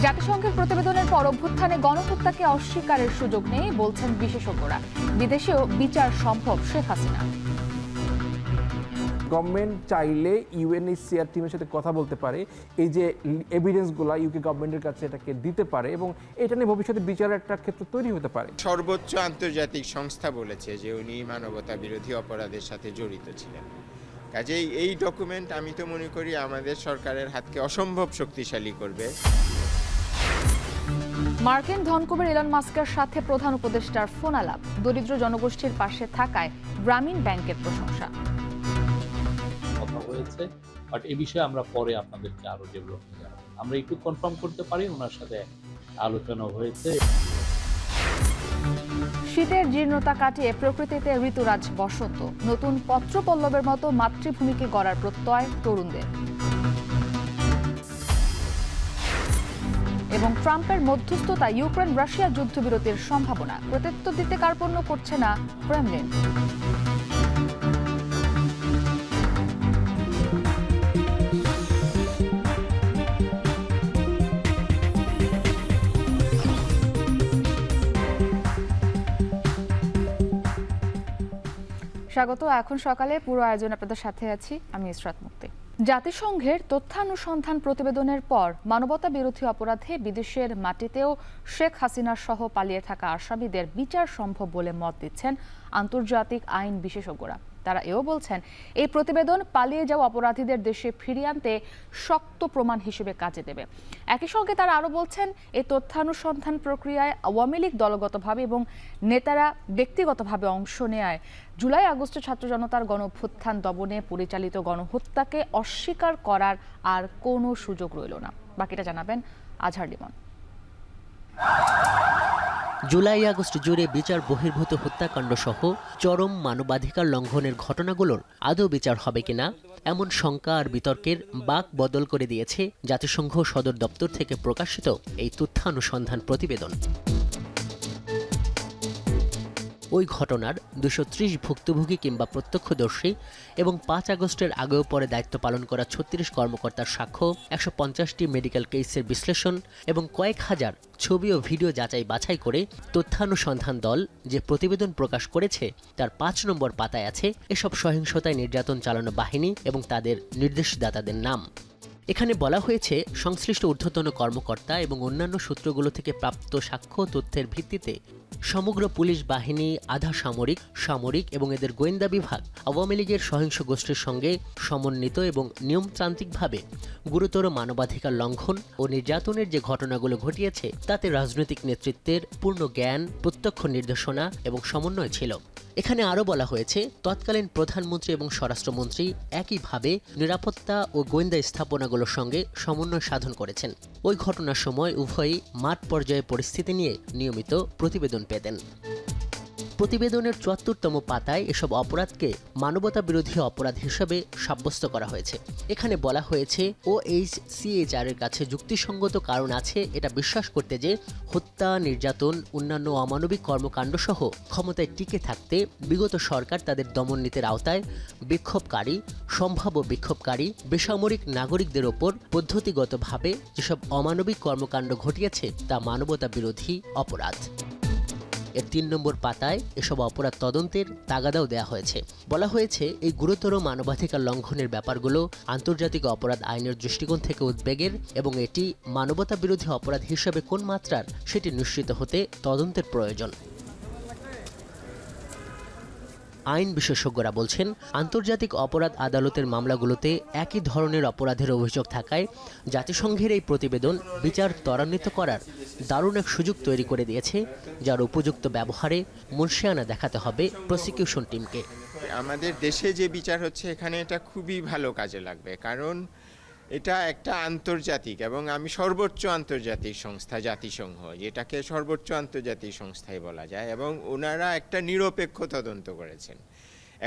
জাতিসংঘের প্রতিবেদনের পর অভ্যুত্থানে গণহত্যাকে অস্বীকারের সুযোগ নেই বলছেন বিশেষজ্ঞরা। বিদেশেও বিচার সম্ভব শেখ হাসিনা। গভর্নমেন্ট চাইলে ইউএনএইচসিআর টিমের সাথে কথা বলতে পারে, এই যে এভিডেন্সগুলো ইউকে গভর্নমেন্টের কাছে এটাকে দিতে পারে এবং এটা নিয়ে ভবিষ্যতে বিচারের একটা ক্ষেত্র তৈরি হতে পারে। সর্বোচ্চ আন্তর্জাতিক সংস্থা বলেছে যে উনি মানবতা বিরোধী অপরাধের সাথে জড়িত ছিলেন। কাজেই এই ডকুমেন্ট আমি তো মনে করি আমাদের সরকারের হাতকে অসম্ভব শক্তিশালী করবে। মার্কিন ধনকুবের ইলন মাস্কের সাথে প্রধান উপদেষ্টার ফোন আলাপ, দরিদ্র জনগোষ্ঠীর পাশে থাকায় গ্রামীণ ব্যাংকের প্রশংসা। কথা হয়েছে, বাট এই বিষয়ে আমরা পরে আপনাদেরকে আরো ডেভেলপ জানাবো। আমরা একটু কনফার্ম করতে পারি ওনার সাথে আলোচনা হয়েছে। শীতের জীর্ণতা কাটিয়ে প্রকৃতিতে ঋতুরাজ বসন্ত, নতুন পত্রপল্লবের মতো মাতৃভূমিকে গড়ার প্রত্যয় তরুণদের। এবং ট্রাম্পের মধ্যস্থতায় ইউক্রেন রাশিয়া যুদ্ধবিরতির সম্ভাবনা, প্রত্যুত্তর দিতে কার্পণ্য করছে না ক্রেমলিন। স্বাগত। এখন সকালে পুরো আয়োজন আপনাদের সাথে আছি আমি ইসরাত মুক্তি। জাতিসংঘের তথ্যানুসন্ধান প্রতিবেদনের পর মানবতা বিরোধী অপরাধে বিদেশের মাটিতেও শেখ হাসিনার সহ পালিয়ে থাকা আসামিদের বিচার সম্ভব বলে মত দিচ্ছেন আন্তর্জাতিক আইন বিশেষজ্ঞরা। তারা এও বলছেন, এই প্রতিবেদন পালিয়ে যাওয়া অপরাধীদের দেশে ফিরিয়ে আনতে শক্ত প্রমাণ হিসেবে কাজে দেবে। একই সঙ্গে তারা আরও বলছেন, এই তথ্যানুসন্ধান প্রক্রিয়ায় আওয়ামী লীগ দলগতভাবে এবং নেতারা ব্যক্তিগতভাবে অংশ নেয় জুলাই আগস্টে ছাত্র জনতার গণঅভ্যুত্থান দমনে পরিচালিত গণহত্যাকে অস্বীকার করার আর কোনো সুযোগ রইল না। বাকিটা জানাবেন আজহার লিমন। জুলাই আগস্ট জুড়ে বিচার বহির্ভূত হত্যাকাণ্ড সহ চরম মানবাধিকার লঙ্ঘনের ঘটনাগুলোর আদৌ বিচার হবে কিনা এমন শঙ্কা আর বিতর্কের বাক বদল করে দিয়েছে জাতিসংঘ সদর দপ্তর থেকে প্রকাশিত এই তথ্যানুসন্ধান প্রতিবেদন। ওই ঘটনার 230 ভুক্তভোগী কিংবা প্রত্যক্ষদর্শী এবং 5 আগস্টের আগেও পরে দায়িত্ব পালন করা 36 কর্মকর্তার সাক্ষ্য, 150টি মেডিকেল কেসের বিশ্লেষণ এবং কয়েক হাজার ছবি ও ভিডিও যাচাই বাছাই করে তথ্যানুসন্ধান দল যে প্রতিবেদন প্রকাশ করেছে তার 5 নম্বর পাতায় আছে এসব সহিংসতায় নির্যাতন চালানো বাহিনী এবং তাদের নির্দেশদাতাদের নাম। এখানে বলা হয়েছে, সংশ্লিষ্ট ঊর্ধ্বতন কর্মকর্তা এবং অন্যান্য সূত্রগুলো থেকে প্রাপ্ত সাক্ষ্য তথ্যের ভিত্তিতে সমগ্র পুলিশ বাহিনী, আধা সামরিক, সামরিক এবং এদের গোয়েন্দা বিভাগ আওয়ামী লীগের সহিংস গোষ্ঠীর সঙ্গে সমন্বিত এবং নিয়মতান্ত্রিকভাবে গুরুতর মানবাধিকার লঙ্ঘন ও নির্যাতনের যে ঘটনাগুলো ঘটিয়েছে তাতে রাজনৈতিক নেতৃত্বের পূর্ণ জ্ঞান, প্রত্যক্ষ নির্দেশনা এবং সমন্বয় ছিল। এখানে আরও বলা হয়েছে, তৎকালীন প্রধানমন্ত্রী এবং স্বরাষ্ট্রমন্ত্রী একইভাবে নিরাপত্তা ও গোয়েন্দা স্থাপনাগুলোর সঙ্গে সমন্বয় সাধন করেছেন। ওই ঘটনার সময় উভয়ই মাঠ পর্যায়ে পরিস্থিতি নিয়ে নিয়মিত প্রতিবেদন পেতেন। প্রতিবেদনের ৭৪তম পাতায় এসব অপরাধকে মানবতা বিরোধী অপরাধ হিসেবে সাব্যস্ত করা হয়েছে। এখানে বলা হয়েছে, OHCHR এর কাছে যুক্তিসঙ্গত কারণ আছে এটা বিশ্বাস করতে যে হত্যা, নির্যাতন, অন্যান্য অমানবিক কর্মকাণ্ড সহ ক্ষমতায় টিকে থাকতে বিগত সরকার তাদের দমননীতির আওতায় বিক্ষোভকারী, সম্ভাব্য বিক্ষোভকারী, বেসামরিক নাগরিকদের ওপর পদ্ধতিগতভাবে যেসব অমানবিক কর্মকাণ্ড ঘটিয়েছে তা মানবতা বিরোধী অপরাধ। এর 3 নম্বর পাতায় এসব অপরাধ তদন্তের তাগাদাও দেওয়া হয়েছে। বলা হয়েছে, এই গুরুতর মানবাধিকার লঙ্ঘনের ব্যাপারগুলো আন্তর্জাতিক অপরাধ আইনের দৃষ্টিকোণ থেকে উদ্বেগের এবং এটি মানবতা বিরোধী অপরাধ হিসেবে কোন মাত্রার সেটি নিশ্চিত হতে তদন্তের প্রয়োজন। আইন বিশেষজ্ঞরা বলছেন, আন্তর্জাতিক অপরাধ আদালতের মামলাগুলোতে একই ধরনের অপরাধের অভিযোগ থাকায় জাতিসংঘের এই প্রতিবেদন বিচার ত্বরান্বিত করার দারুণ এক সুযোগ তৈরি করে দিয়েছে, যার উপযুক্ত ব্যবহারে মুনশিয়ানা দেখাতে হবে প্রসিকিউশন টিমকে। আমাদের দেশে যে বিচার হচ্ছে এখানে এটা খুবই ভালো কাজে লাগবে, কারণ এটা একটা আন্তর্জাতিক এবং আমি সর্বোচ্চ আন্তর্জাতিক সংস্থা জাতিসংঘ, যেটাকে সর্বোচ্চ আন্তর্জাতিক সংস্থাই বলা যায়, এবং ওনারা একটা নিরপেক্ষ তদন্ত করেছেন।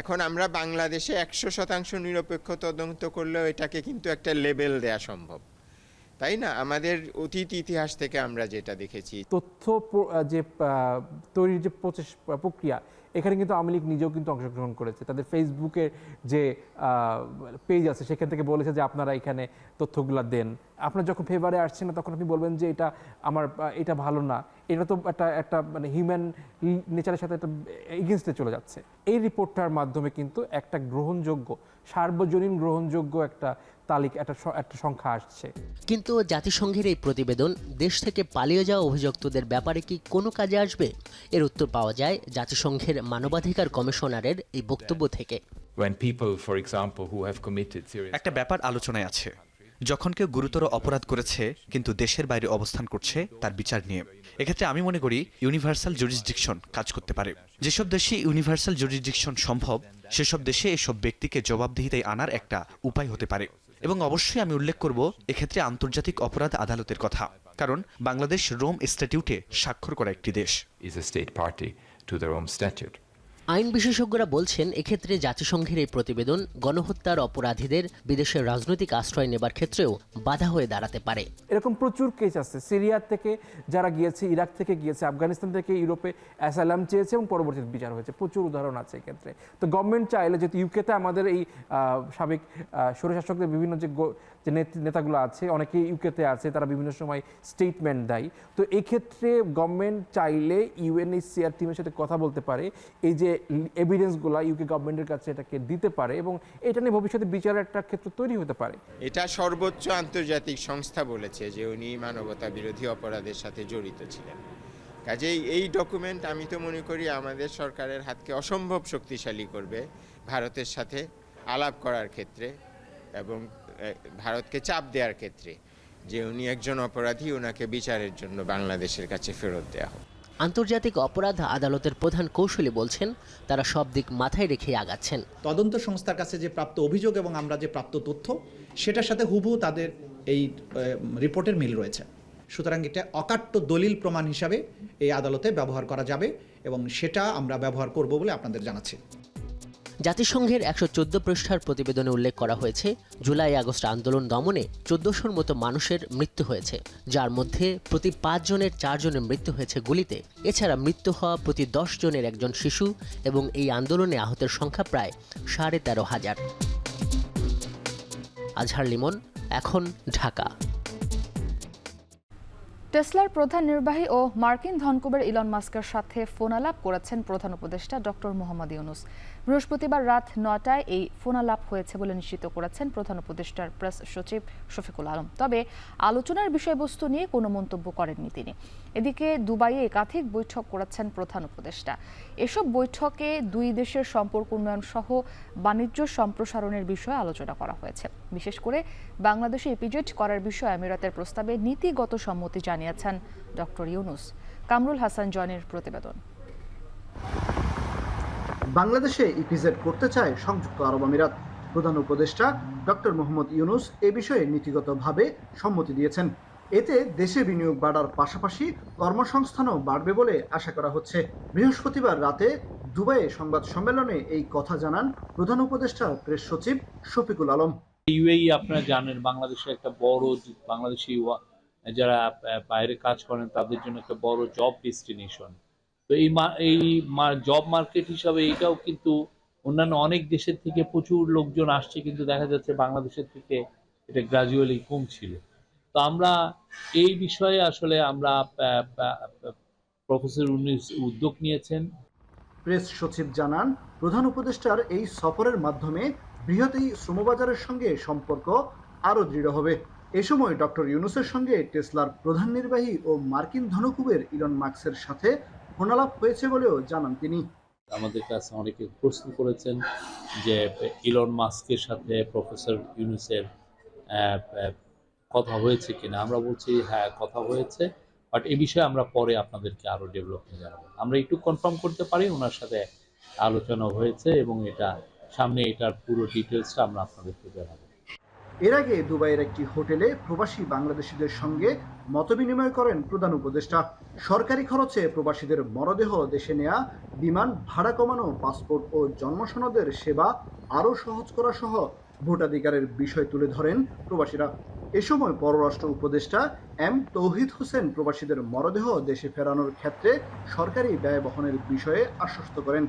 এখন আমরা বাংলাদেশে 100% নিরপেক্ষ তদন্ত করলেও এটাকে কিন্তু একটা লেবেল দেয়া সম্ভব তাই না? আমাদের অতীত ইতিহাস থেকে আমরা যেটা দেখেছি। তথ্য যে তৈরির যে প্রক্রিয়া, এখানে কিন্তু আওয়ামী লীগ নিজেও কিন্তু অংশগ্রহণ করেছে। তাদের ফেসবুকের যে পেজ আছে সেখান থেকে বলেছে যে আপনারা এখানে তথ্যগুলো দেন। আপনার যখন ফেভারে আসছে না তখন আপনি বলবেন যে এটা ভালো না, এটা তো একটা মানে হিউম্যান নেচারের সাথে একটা এগেনস্টে চলে যাচ্ছে। এই রিপোর্টটার মাধ্যমে কিন্তু একটা গ্রহণযোগ্য, সার্বজনীন গ্রহণযোগ্য একটা তালিকা, একটা সংখ্যা আসছে। কিন্তু জাতিসংঘের এই প্রতিবেদন দেশ থেকে পালিয়ে যাওয়া অভিযুক্তদের ব্যাপারে কি কোনো কাজে আসবে? এর উত্তর পাওয়া যায় জাতিসংঘের মানবাধিকার কমিশনারের এই বক্তব্য থেকে। একটা ব্যাপার আলোচনায় আছে, যখন কেউ গুরুতর অপরাধ করেছে কিন্তু দেশের বাইরে অবস্থান করছে তার বিচার নিয়ে। এক্ষেত্রে আমি মনে করি ইউনিভার্সাল জুরিসডিকশন কাজ করতে পারে। যেসব দেশে ইউনিভার্সাল জুরিসডিকশন সম্ভব সেসব দেশে এসব ব্যক্তিকে জবাবদিহিতায় আনার একটা উপায় হতে পারে। এবং অবশ্যই আমি উল্লেখ করব এক্ষেত্রে আন্তর্জাতিক অপরাধ আদালতের কথা, কারণ বাংলাদেশ রোম স্ট্যাটিউটে স্বাক্ষর করা একটি দেশ। আইন বিশেষজ্ঞরা বলছেন এক্ষেত্রে জাতিসংঘের এই প্রতিবেদন গণহত্যার অপরাধীদের বিদেশের রাজনৈতিক আশ্রয় নেবার ক্ষেত্রেও বাধা হয়ে দাঁড়াতে পারে। এরকম প্রচুর কেস আছে, সিরিয়া থেকে যারা গিয়েছে, ইরাক থেকে গিয়েছে, আফগানিস্তান থেকে ইউরোপে অ্যাসাইলাম চেয়েছে এবং পরবর্তীতে বিচার হয়েছে। প্রচুর উদাহরণ আছে এক্ষেত্রে। তো গভর্নমেন্ট চাইলে, যেহেতু ইউকেতে আমাদের এই সাবেক স্বৈরশাসকদের বিভিন্ন যে নেতাগুলো আছে, অনেকেই ইউকেতে আছে, তারা বিভিন্ন সময় স্টেটমেন্ট দেয়। তো এই ক্ষেত্রে গভর্নমেন্ট চাইলে ইউএনএইচসিআর টিমের সাথে কথা বলতে পারে, এই যে এভিডেন্সগুলো ইউকে গভর্নমেন্টের কাছে এটাকে দিতে পারে এবং এটা নিয়ে ভবিষ্যতে বিচারের একটা ক্ষেত্র তৈরি হতে পারে। এটা সর্বোচ্চ আন্তর্জাতিক সংস্থা বলেছে যে উনি মানবতা বিরোধী অপরাধের সাথে জড়িত ছিলেন। কাজেই এই ডকুমেন্ট আমি তো মনে করি আমাদের সরকারের হাতকে অসম্ভব শক্তিশালী করবে ভারতের সাথে আলাপ করার ক্ষেত্রে এবং ভারতকে চাপ দেওয়ার ক্ষেত্রে যে উনি একজন অপরাধী, ওনাকে বিচারের জন্য বাংলাদেশের কাছে ফেরত দেওয়া হোক। আন্তর্জাতিক অপরাধ আদালতের প্রধান কৌশলী বলছেন তারা সব দিক মাথায় রেখে আগাচ্ছেন। তদন্ত সংস্থার কাছে যে প্রাপ্ত অভিযোগ এবং আমরা যে প্রাপ্ত তথ্য সেটার সাথে হুবহু তাদের এই রিপোর্টের মিল রয়েছে। সুতরাং এটা অকাট্য দলিল প্রমাণ হিসাবে এই আদালতে ব্যবহার করা যাবে এবং সেটা আমরা ব্যবহার করব বলে আপনাদের জানাচ্ছি। জাতিসংঘের ১১৪ পৃষ্ঠার প্রতিবেদনে উল্লেখ করা হয়েছে জুলাই আগস্ট আন্দোলন দমনে ১৪০০র মতো মানুষের মৃত্যু হয়েছে, যার মধ্যে প্রতি ৫ জনের ৪ জনের মৃত্যু হয়েছে গুলিতে। এছাড়া মৃত্যু হওয়া প্রতি ১০ জনের একজন শিশু এবং এই আন্দোলনে আহতের সংখ্যা প্রায় ১৩,৫০০। আজহার লিমন, এখন, ঢাকা। টেসলার প্রধান নির্বাহী ও মার্কিন ধনকুবের ইলন মাস্কের সাথে ফোনালাপ করেছেন প্রধান উপদেষ্টা ডক্টর মোহাম্মদ ইউনূস। বৃহস্পতিবার রাত ৯টায় এই ফোনালাপ হয়েছে বলে নিশ্চিত করেছেন প্রধান উপদেষ্টার প্রেস সচিব শফিকুল আলম। তবে আলোচনার বিষয়বস্তু নিয়ে কোনো মন্তব্য করেননি তিনি। এদিকে দুবাইয়ে একাধিক বৈঠক করেছেন প্রধান উপদেষ্টা। এসব বৈঠকে দুই দেশের সম্পর্ক উন্নয়ন সহ বাণিজ্য সম্প্রসারণের বিষয়ে আলোচনা করা হয়েছে। বিশেষ করে বাংলাদেশে ইপিজেড করার বিষয়ে আমিরাতের প্রস্তাবে নীতিগত সম্মতি জানিয়েছেন ডক্টর ইউনূস। কামরুল হাসান জনের প্রতিবেদন। বাংলাদেশে ইপিজেড করতে চায় সংযুক্ত আরব আমিরাত। প্রধান উপদেষ্টা ডক্টর মোহাম্মদ ইউনূস এ বিষয়ে নীতিগতভাবে সম্মতি দিয়েছেন। এতে দেশে বিনিয়োগ বাড়ার পাশাপাশি কর্মসংস্থানও বাড়বে বলে আশা করা হচ্ছে। বৃহস্পতিবার রাতে দুবাইয়ে সংবাদ সম্মেলনে এই কথা জানান প্রধান উপদেষ্টার প্রেস সচিব শফিকুল আলম। ইউএই আপনারা জানেন বাংলাদেশের একটা বড়, বাংলাদেশি যারা বাইরে কাজ করেন তাদের জন্য একটা বড় জব ডেস্টিনেশন। তো এই জব মার্কেট হিসাবে এটাও কিন্তু অন্যান্য অনেক দেশের থেকে প্রচুর লোকজন আসছে, কিন্তু দেখা যাচ্ছে বাংলাদেশের থেকে এটা গ্রাজুয়ালি কমছিল। তো আমরা এই বিষয়ে আসলে আমরা প্রফেসর ইউনূস উদ্যোগ নিয়েছেন। প্রেস সচিব জানান প্রধান উপদেষ্টার এই সফরের মাধ্যমে বৃহৎ এই শ্রমবাজারের সঙ্গে সম্পর্ক আরও দৃঢ় হবে। এ সময় ডক্টর ইউনূসের সঙ্গে টেসলার প্রধান নির্বাহী ও মার্কিন ধনকুবের ইলন মাস্কের সাথে ফোনালাপ হয়েছে বলেও জানান তিনি। আমাদের কাছে অনেকে প্রশ্ন করেছেন যে ইলন মাস্কের সাথে প্রফেসর ইউনূসের কথা হয়েছে কিনা। আমরা বলছি হ্যাঁ, কথা হয়েছে, বাট এ বিষয়ে আমরা পরে আপনাদেরকে আরো ডেভেলপমেন্ট জানাবো। আমরা একটু কনফার্ম করতে পারি ওনার সাথে আলোচনা হয়েছে এবং এটা সামনে এটার পুরো ডিটেলসটা আমরা আপনাদেরকে জানাবো। এর আগে দুবাইয়ের একটি হোটেলে প্রবাসী বাংলাদেশিদের সঙ্গে মতবিনিময় করেন প্রধান উপদেষ্টা। সরকারি খরচে প্রবাসীদের মরদেহ দেশে নেয়া, বিমান ভাড়া কমানো, পাসপোর্ট ও জন্মসনদের সেবা আরও সহজ করা সহ ভোটাধিকারের বিষয় তুলে ধরেন প্রবাসীরা। এ সময় পররাষ্ট্র উপদেষ্টা এম তৌহিদ হোসেন প্রবাসীদের মরদেহ দেশে ফেরানোর ক্ষেত্রে সরকারি ব্যয় বহনের বিষয়ে আশ্বস্ত করেন।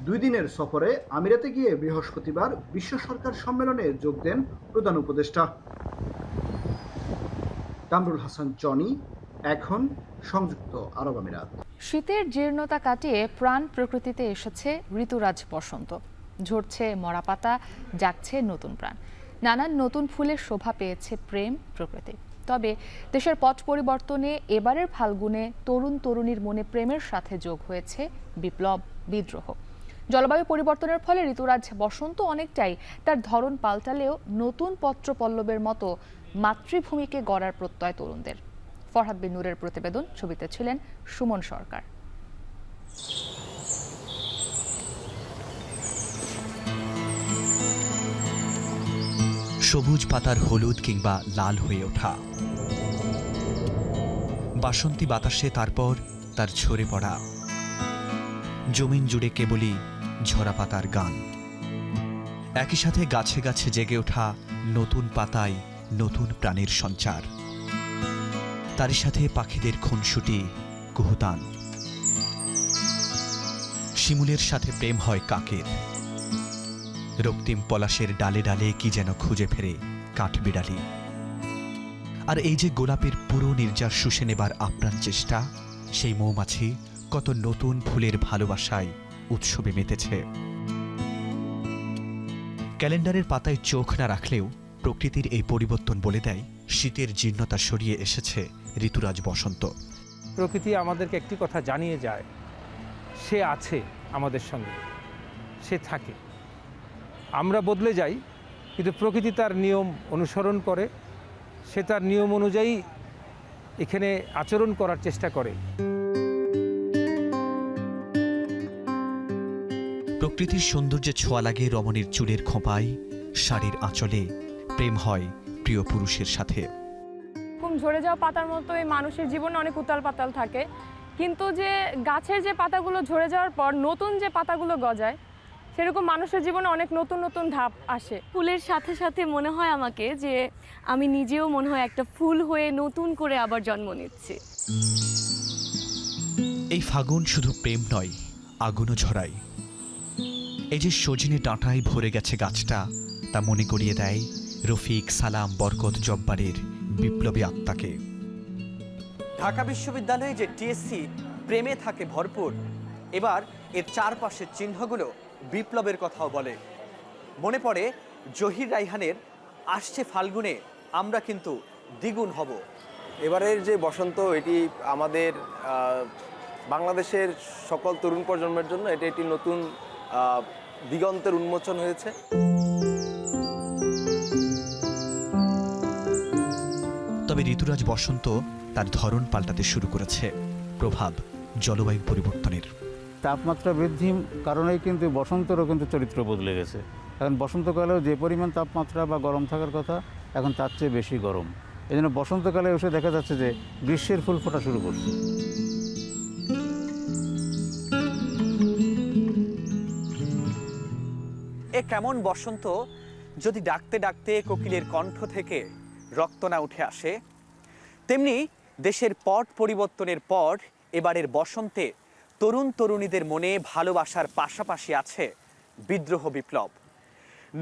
2 দিনের সফরে আমিরাতে গিয়ে বৃহস্পতিবার বিশ্ব সরকার সম্মেলনে যোগ দেন প্রধান উপদেষ্টা। কামরুল হাসান জনি, এখন সংযুক্ত আরব আমিরাত। শীতের জীর্ণতা কাটিয়ে প্রাণ প্রকৃতিতে এসেছে ঋতুরাজ বসন্ত। ঝরছে মরা পাতা, জাগছে নতুন প্রাণ, নানান নতুন ফুলের শোভা পেয়েছে প্রেম প্রকৃতি। তবে দেশের পট পরিবর্তনে এবারের ফাল্গুনে তরুণ তরুণীর মনে প্রেমের সাথে যোগ হয়েছে বিপ্লব, বিদ্রোহ। জলবায়ু পরিবর্তনের ফলে ঋতুরাজ বসন্ত অনেকটাই তার ধরন পাল্টালেও নতুন পত্রপল্লবের মতো মাতৃভূমিকে গড়ার প্রত্যয় তরুণদের। ফরহাদ বিন নূরের প্রতিবেদন, ছবিতে ছিলেন সুমন সরকার। সবুজ পাতার হলুদ কিংবা লাল হয়ে ওঠা, বাসন্তী বাতাসে তারপর তার ঝরে পড়া, জমিন জুড়ে কেবলই ঝরা পাতার গান। একই সাথে গাছে গাছে জেগে ওঠা নতুন পাতায় নতুন প্রাণের সঞ্চার। তারই সাথে পাখিদের খুনসুটি, কুহুতান। শিমুলের সাথে প্রেম হয় কাকের। রক্তিম পলাশের ডালে ডালে কি যেন খুঁজে ফেরে কাঠবিড়ালি। আর এই যে গোলাপের পুরো নির্যাস শুষে নেবার আপ্রাণ চেষ্টা, সেই মৌমাছি কত নতুন ফুলের ভালোবাসায় উৎসবে মেতেছে। ক্যালেন্ডারের পাতায় চোখ না রাখলেও প্রকৃতির এই পরিবর্তন বলে দেয় শীতের জীর্ণতা সরিয়ে এসেছে ঋতুরাজ বসন্ত। প্রকৃতি আমাদেরকে একটি কথা জানিয়ে যায়, সে আছে আমাদের সঙ্গে, সে থাকে। আমরা বদলে যাই, কিন্তু প্রকৃতি তার নিয়ম অনুসরণ করে, সে তার নিয়ম অনুযায়ী এখানে আচরণ করার চেষ্টা করে। প্রকৃতির সৌন্দর্যে ছোঁয়া লাগে রমণীর চুলের খোঁপায়, শাড়ির আঁচলে। প্রেম হয় প্রিয় পুরুষের সাথে। ঝরে যাওয়া পাতার মতো এই মানুষের জীবনে অনেক উতাল পাতাল থাকে, কিন্তু যে গাছের যে পাতাগুলো ঝরে যাওয়ার পর নতুন যে পাতাগুলো গজায়, সেরকম মানুষের জীবনে অনেক নতুন নতুন ধাপ আসে। ফুলের সাথে সাথে মনে হয় আমাকে যে আমি নিজেও মনে হয় একটা ফুল হয়ে নতুন করে আবার জন্ম নিচ্ছি। এই ফাগুন শুধু প্রেম নয়, আগুনও ঝরায়। এই যে সজনে ডাঁটায় ভরে গেছে গাছটা, তা মনে করিয়ে দেয় রফিক, সালাম, বরকত, জব্বারের বিপ্লবী আত্মাকে। ঢাকা বিশ্ববিদ্যালয়ে যে টিএসসি প্রেমে থাকে ভরপুর, এবার এর চারপাশের চিহ্নগুলো বিপ্লবের কথাও বলে। মনে পড়ে জহির রাইহানের আসছে ফাল্গুনে আমরা কিন্তু দ্বিগুণ হব। এবারের যে বসন্ত, এটি আমাদের বাংলাদেশের সকল তরুণ প্রজন্মের জন্য এটি একটি নতুন দিগন্তের উন্মোচন হয়েছে। তবে ঋতুরাজ বসন্ত তার ধরন পাল্টাতে শুরু করেছে। প্রভাব জলবায়ু পরিবর্তনের। তাপমাত্রা বৃদ্ধির কারণেই কিন্তু বসন্তেরও কিন্তু চরিত্র বদলে গেছে। এখন বসন্তকালেও যে পরিমাণ তাপমাত্রা বা গরম থাকার কথা, এখন তার চেয়ে বেশি গরম। এই জন্য বসন্তকালে এসে দেখা যাচ্ছে যে গ্রীষ্মের ফুল ফোটা শুরু করছে। এ কেমন বসন্ত যদি ডাকতে ডাকতে কোকিলের কণ্ঠ থেকে রক্ত না উঠে আসে। তেমনি দেশের পট পরিবর্তনের পর এবারের বসন্তে তরুণ তরুণীদের মনে ভালোবাসার পাশাপাশি আছে বিদ্রোহ, বিপ্লব।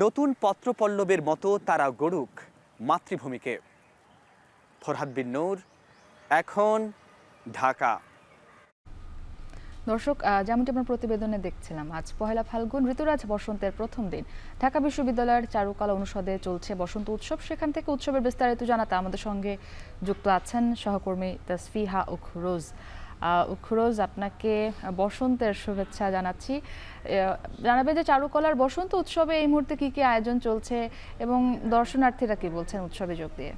নতুন পত্রপল্লবের মতো তারা গড়ুক মাতৃভূমিকে। ফরহাদ বিন নূর, এখন, ঢাকা। দর্শক, যেমনটি আমরা প্রতিবেদনে দেখছিলাম, আজ পহেলা ফাল্গুন, ঋতুরাজ বসন্তের প্রথম দিন। ঢাকা বিশ্ববিদ্যালয়ের চারুকলা অনুষদে চলছে বসন্ত উৎসব। সেখান থেকে উৎসবের বিস্তারিত জানাতে আমাদের সঙ্গে যুক্ত আছেন সহকর্মী তাসফিহা উখরোজ। উখরোজ, আপনাকে বসন্তের শুভেচ্ছা জানাচ্ছি। জানাবে যে চারুকলার বসন্ত উৎসবে এই মুহূর্তে কি কি আয়োজন চলছে এবং দর্শনার্থীরা কি বলছেন উৎসবে যোগ দিয়ে?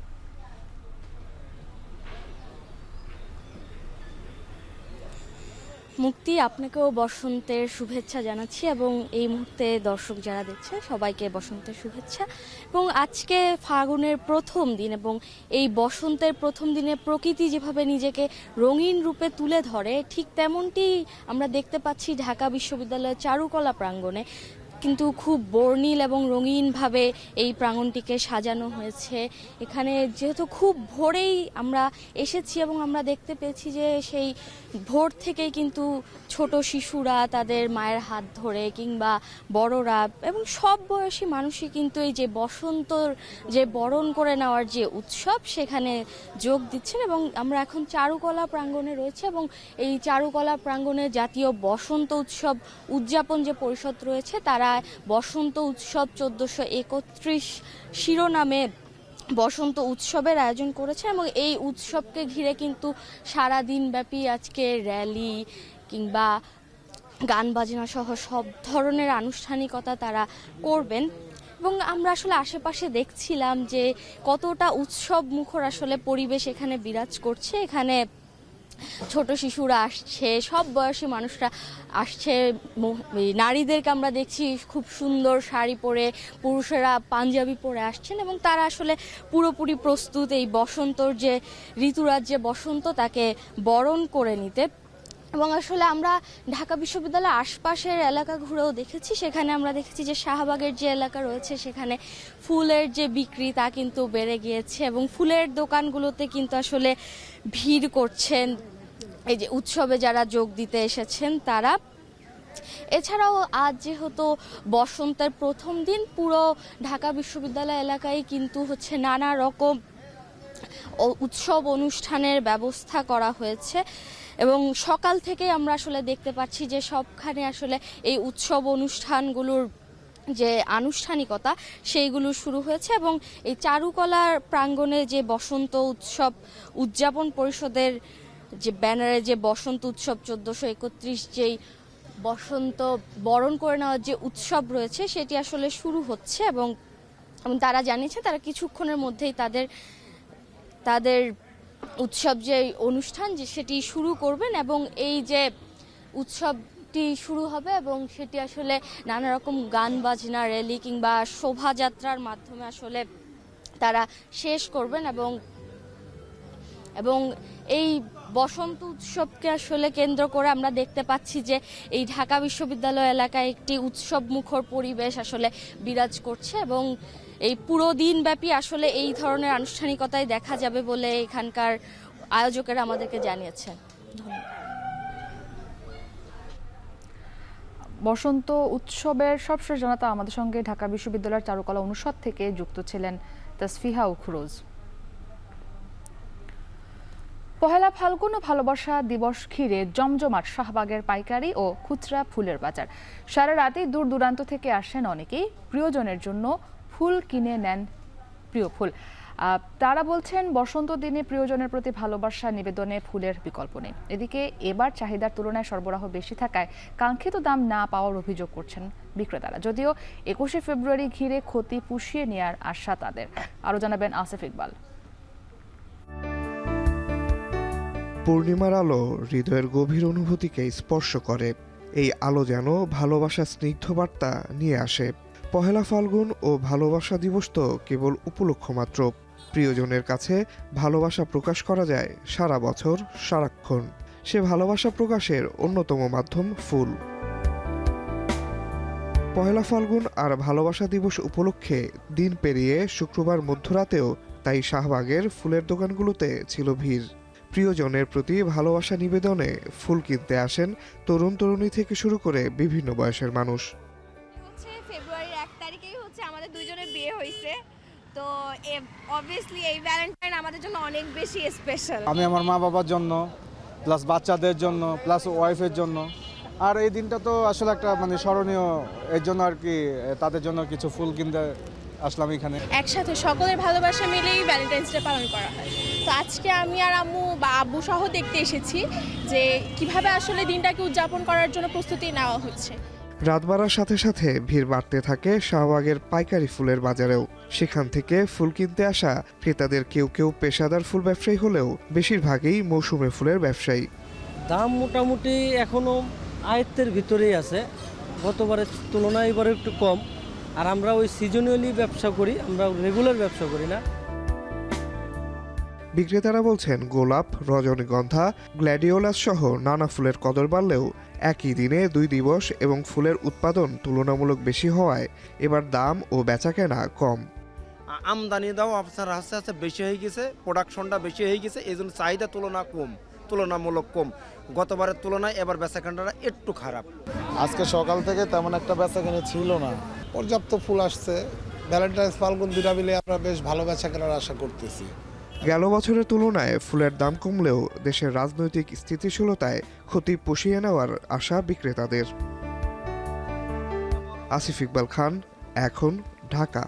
মুক্তি, আপনাকেও বসন্তের শুভেচ্ছা জানাচ্ছি এবং এই মুহূর্তে দর্শক যারা দেখছে সবাইকে বসন্তের শুভেচ্ছা। এবং আজকে ফাগুনের প্রথম দিন এবং এই বসন্তের প্রথম দিনে প্রকৃতি যেভাবে নিজেকে রঙিন রূপে তুলে ধরে, ঠিক তেমনটি আমরা দেখতে পাচ্ছি ঢাকা বিশ্ববিদ্যালয়ের চারুকলা প্রাঙ্গণে। কিন্তু খুব বর্ণিল এবং রঙিনভাবে এই প্রাঙ্গণটিকে সাজানো হয়েছে। এখানে যেহেতু খুব ভোরেই আমরা এসেছি এবং আমরা দেখতে পেয়েছি যে সেই ভোর থেকেই কিন্তু ছোট শিশুরা তাদের মায়ের হাত ধরে কিংবা বড়রা এবং সব বয়সী মানুষই কিন্তু এই যে বসন্তর যে বরণ করে নেওয়ার যে উৎসব সেখানে যোগ দিচ্ছেন। এবং আমরা এখন চারুকলা প্রাঙ্গণে রয়েছে এবং এই চারুকলা প্রাঙ্গণে জাতীয় বসন্ত উৎসব উদযাপন যে পরিষদ রয়েছে তারা বসন্ত উৎসব 1431 শিরোনামে বসন্ত উৎসবের আয়োজন করেছে এবং এই উৎসবকে ঘিরে কিন্তু সারা দিনব্যাপী আজকে র্যালি কিংবা গান বাজনা সহ সব ধরনের আনুষ্ঠানিকতা তারা করবেন। এবং আমরা আসলে আশেপাশে দেখছিলাম যে কতটা উৎসব মুখর আসলে পরিবেশ এখানে বিরাজ করছে। এখানে ছোট শিশুরা আসছে, সব বয়সী মানুষরা আসছে, নারীদেরকে আমরা দেখছি খুব সুন্দর শাড়ি পরে, পুরুষেরা পাঞ্জাবি পরে আসছেন এবং তারা আসলে পুরোপুরি প্রস্তুত এই বসন্তর যে ঋতুরাজ যে বসন্ত তাকে বরণ করে নিতে। এবং আসলে আমরা ঢাকা বিশ্ববিদ্যালয়ের আশপাশের এলাকা ঘুরেও দেখেছি, সেখানে আমরা দেখেছি যে শাহবাগের যে এলাকা রয়েছে সেখানে ফুলের যে বিক্রি তা কিন্তু বেড়ে গিয়েছে এবং ফুলের দোকানগুলোতে কিন্তু আসলে ভিড় করছেন এই যে উৎসবে যারা যোগ দিতে এসেছেন তারা। এছাড়াও আজ যেহেতু বসন্তের প্রথম দিন, পুরো ঢাকা বিশ্ববিদ্যালয় এলাকায় কিন্তু হচ্ছে নানা রকম উৎসব অনুষ্ঠানের ব্যবস্থা করা হয়েছে এবং সকাল থেকে আমরা আসলে দেখতে পাচ্ছি যে সবখানে আসলে এই উৎসব অনুষ্ঠানগুলোর যে আনুষ্ঠানিকতা সেইগুলো শুরু হয়েছে এবং এই চারুকলার প্রাঙ্গণে যে বসন্ত উৎসব উদযাপন পরিষদের যে ব্যানারে যে বসন্ত উৎসব 1431 যেই বসন্ত বরণ করে নেওয়ার যে উৎসব রয়েছে সেটি আসলে শুরু হচ্ছে এবং তারা জানিয়েছে তারা কিছুক্ষণের মধ্যেই তাদের উৎসব যে অনুষ্ঠান যে সেটি শুরু করবেন এবং এই যে উৎসবটি শুরু হবে এবং সেটি আসলে নানা রকম গান বাজনা র্যালি কিংবা শোভাযাত্রার মাধ্যমে আসলে তারা শেষ করবেন এবং এই বসন্ত উৎসবকে আসলে কেন্দ্র করে আমরা দেখতে পাচ্ছি যে এই ঢাকা বিশ্ববিদ্যালয় এলাকায় একটি উৎসব মুখর পরিবেশ আসলে বিরাজ করছে এবং এই পুরো দিনব্যাপী আসলে এই ধরনের আনুষ্ঠানিকতায় দেখা যাবে বলে এখানকার আয়োজকেরা আমাদেরকে জানিয়েছেন। ধন্যবাদ। বসন্ত উৎসবের সবশেষ জানাতে আমাদের সঙ্গে ঢাকা বিশ্ববিদ্যালয়ের চারুকলা অনুষদ থেকে যুক্ত ছিলেন তাসফিহা উখরোজ। পহেলা ফাল্গুন ও ভালোবাসা দিবস ঘিরে জমজমাট শাহবাগের পাইকারি ও খুচরা ফুলের বাজার। সারা রাতেই দূর দূরান্ত থেকে আসেন অনেকেই প্রিয়জনের জন্য ফুল কিনে নেন প্রিয় ফুল। তারা বলছেন বসন্ত দিনে প্রিয়জনের প্রতি ভালোবাসা নিবেদনে ফুলের বিকল্প নেই। এদিকে এবার চাহিদার তুলনায় সরবরাহ বেশি থাকায় কাঙ্ক্ষিত দাম না পাওয়ার অভিযোগ করছেন বিক্রেতারা। যদিও 21শে ফেব্রুয়ারি ঘিরে ক্ষতি পুষিয়ে নেওয়ার আশা তাদের। আরও জানাবেন আসিফ ইকবাল। পূর্ণিমার আলো হৃদয়ের গভীর অনুভূতিকে স্পর্শ করে। এই আলো যেন ভালোবাসা স্নিগ্ধ বার্তা নিয়ে আসে। পহেলা ফাল্গুন ও ভালোবাসা দিবস তো কেবল উপলক্ষ মাত্র। প্রিয়জনের কাছে ভালোবাসা প্রকাশ করা যায় সারা বছর সারাক্ষণ। সে ভালোবাসা প্রকাশের অন্যতম মাধ্যম ফুল। পহেলা ফাল্গুন আর ভালোবাসা দিবস উপলক্ষে দিন পেরিয়ে শুক্রবার মধ্যরাতেও তাই শাহবাগের ফুলের দোকানগুলোতে ছিল ভিড়। প্রিয়জনের প্রতি ভালোবাসা নিবেদনে ফুল কিনতে আসেন তরুণ তরুণী থেকে শুরু করে বিভিন্ন বয়সের মানুষ। ফেব্রুয়ারির 1 তারিখেই হচ্ছে আমাদের দুইজনের বিয়ে হয়েছে, তো অবভিয়াসলি এই ভ্যালেন্টাইন আমাদের জন্য অনেক বেশি স্পেশাল। আমি আমার মা বাবার জন্য প্লাস বাচ্চাদের জন্য প্লাস ওয়াইফের জন্য, আর এই দিনটা তো আসলে একটা মানে স্মরণীয়, এর জন্য আর কি তাদের জন্য কিছু ফুল কিনতে আসলাম এখানে। একসাথে সকলের ভালোবাসা মিলেই ভ্যালেন্টাইন্স ডে পালন করা হয়। তো আজকে আমি আর আম্মু বা আব্বু সহ দেখতে এসেছি যে কিভাবে আসলে দিনটাকে উদযাপন করার জন্য প্রস্তুতি নেওয়া হচ্ছে। রাত বাড়ার সাথে সাথে ভিড় বাড়তে থাকে শাহবাগের পাইকারি ফুলের বাজারেও। সেখান থেকে ফুল কিনতে আসা ক্রেতাদের কেউ কেউ পেশাদার ফুল ব্যবসায়ী হলেও বেশিরভাগই মৌসুমে ফুলের ব্যবসায়ী। দাম মোটামুটি এখনো আয়ত্তের ভিতরেই আছে, গতবারের তুলনায় এবারে একটু কম। আর আমরা ওই সিজনালি ব্যবসা করি, আমরা রেগুলার ব্যবসা করি না। বিক্রেতারা বলছেন গোলাপ, রজনীগন্ধা, গ্ল্যাডিওলাস সহ নানা ফুলের কদর বাড়লেও একই দিনে 2 দিবস এবং ফুলের উৎপাদন তুলনামূলক বেশি হওয়ায় এবার দাম ও বেচাকেনা কম। আমদানি দাও আপনার আস্তে আস্তে বেশি হয়ে গেছে, প্রোডাকশনটা বেশি হয়ে গেছে, এই জন্য চাহিদা তুলনামূলক কম। গতবারের তুলনায় এবার বেচাকেনাটা একটু খারাপ। আজকে সকাল থেকে তেমন একটা বেচাকেনা ছিল না, পর্যাপ্ত ফুল আসছে। ভ্যালেন্টাইন্স ফাল্গুন দুটা মিলে আমরা বেশ ভালো বেচাকেনার আশা করতেছি। গেল বছরের তুলনায় ফুলের দাম কমলেও দেশের রাজনৈতিক স্থিতিশীলতায় ক্ষতি পুষিয়ে নেওয়ার আশা বিক্রেতাদের। আসিফ ইকবাল খান, এখন, ঢাকা।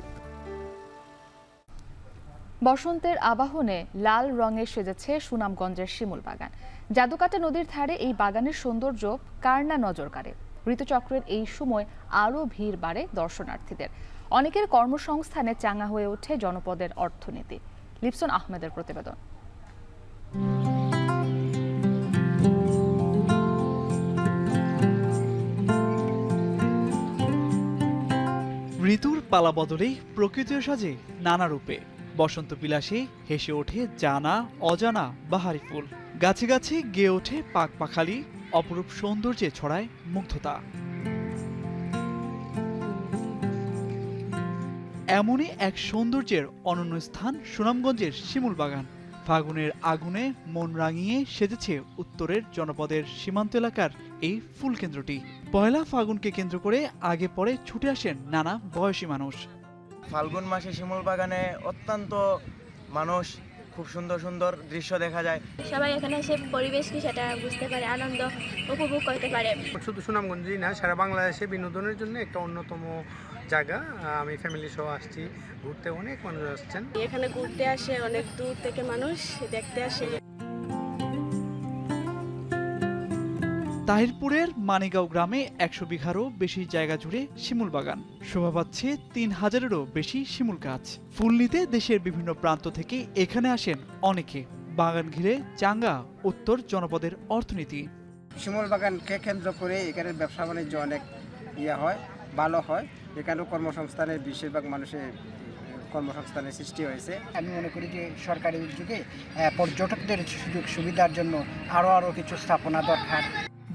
বসন্তের আবাহনে লাল রঙে সেজেছে সুনামগঞ্জের শিমুল বাগান। জাদুকাটা নদীর ধারে এই বাগানের সৌন্দর্য কার না নজর কাড়ে। ঋতুচক্রের এই সময় আরও ভিড় বাড়ে দর্শনার্থীদের। অনেকের কর্মসংস্থানে চাঙা হয়ে ওঠে জনপদের অর্থনীতি। লিপসন আহমেদের প্রতিবেদন। ঋতুর পালা বদলেই প্রকৃতিও সাজে নানা রূপে। বসন্ত বিলাসে হেসে ওঠে জানা অজানা বাহারি ফুল, গাছে গাছে গেয়ে ওঠে পাক পাখালি, অপরূপ সৌন্দর্যে ছড়ায় মুগ্ধতা। এমনই এক সৌন্দর্যের অনন্য স্থান সুনামগঞ্জের শিমুল বাগান। ফাগুনের আগুনে মন রাঙিয়ে সেজেছে উত্তরের জনপদের সীমান্ত এলাকার এই ফুল কেন্দ্রটি। পয়লা ফাগুনকে কেন্দ্র করে আগে পরে ছুটে আসেন নানা বয়সী মানুষ। ফাল্গুন মাসে শিমুল বাগানে অত্যন্ত মানুষ, খুব সুন্দর সুন্দর দৃশ্য দেখা যায়। সবাই এখানে এসে পরিবেশ কি সেটা বুঝতে পারে, আনন্দ উপভোগ করতে পারে। শুধু সুনামগঞ্জই না, সারা বাংলাদেশে বিনোদনের জন্য একটা অন্যতম জায়গা। আমি ফ্যামিলি সহ আসছি ঘুরতে, অনেক মানুষ আসছেন এখানে ঘুরতে আসে, অনেক দূর থেকে মানুষ দেখতে আসে। তাহিরপুরের মানিগাঁও গ্রামে 100 বিঘারও বেশি জায়গা জুড়ে শিমুল বাগান। শোভা পাচ্ছে 3000-এরও বেশি শিমুল গাছ। ফুল নিতে দেশের বিভিন্ন প্রান্ত থেকে এখানে আসেন অনেকে। বাগান ঘিরে চাঙ্গা উত্তর জনপদের অর্থনীতি। শিমুল বাগানকে কেন্দ্র করে এখানে ব্যবসা বাণিজ্য অনেক হয়, ভালো হয়। এখানেও কর্মসংস্থানের বেশিরভাগ মানুষের কর্মসংস্থানের সৃষ্টি হয়েছে। আমি মনে করি যে সরকারি উদ্যোগে পর্যটকদের সুযোগ সুবিধার জন্য আরও কিছু স্থাপনা দরকার।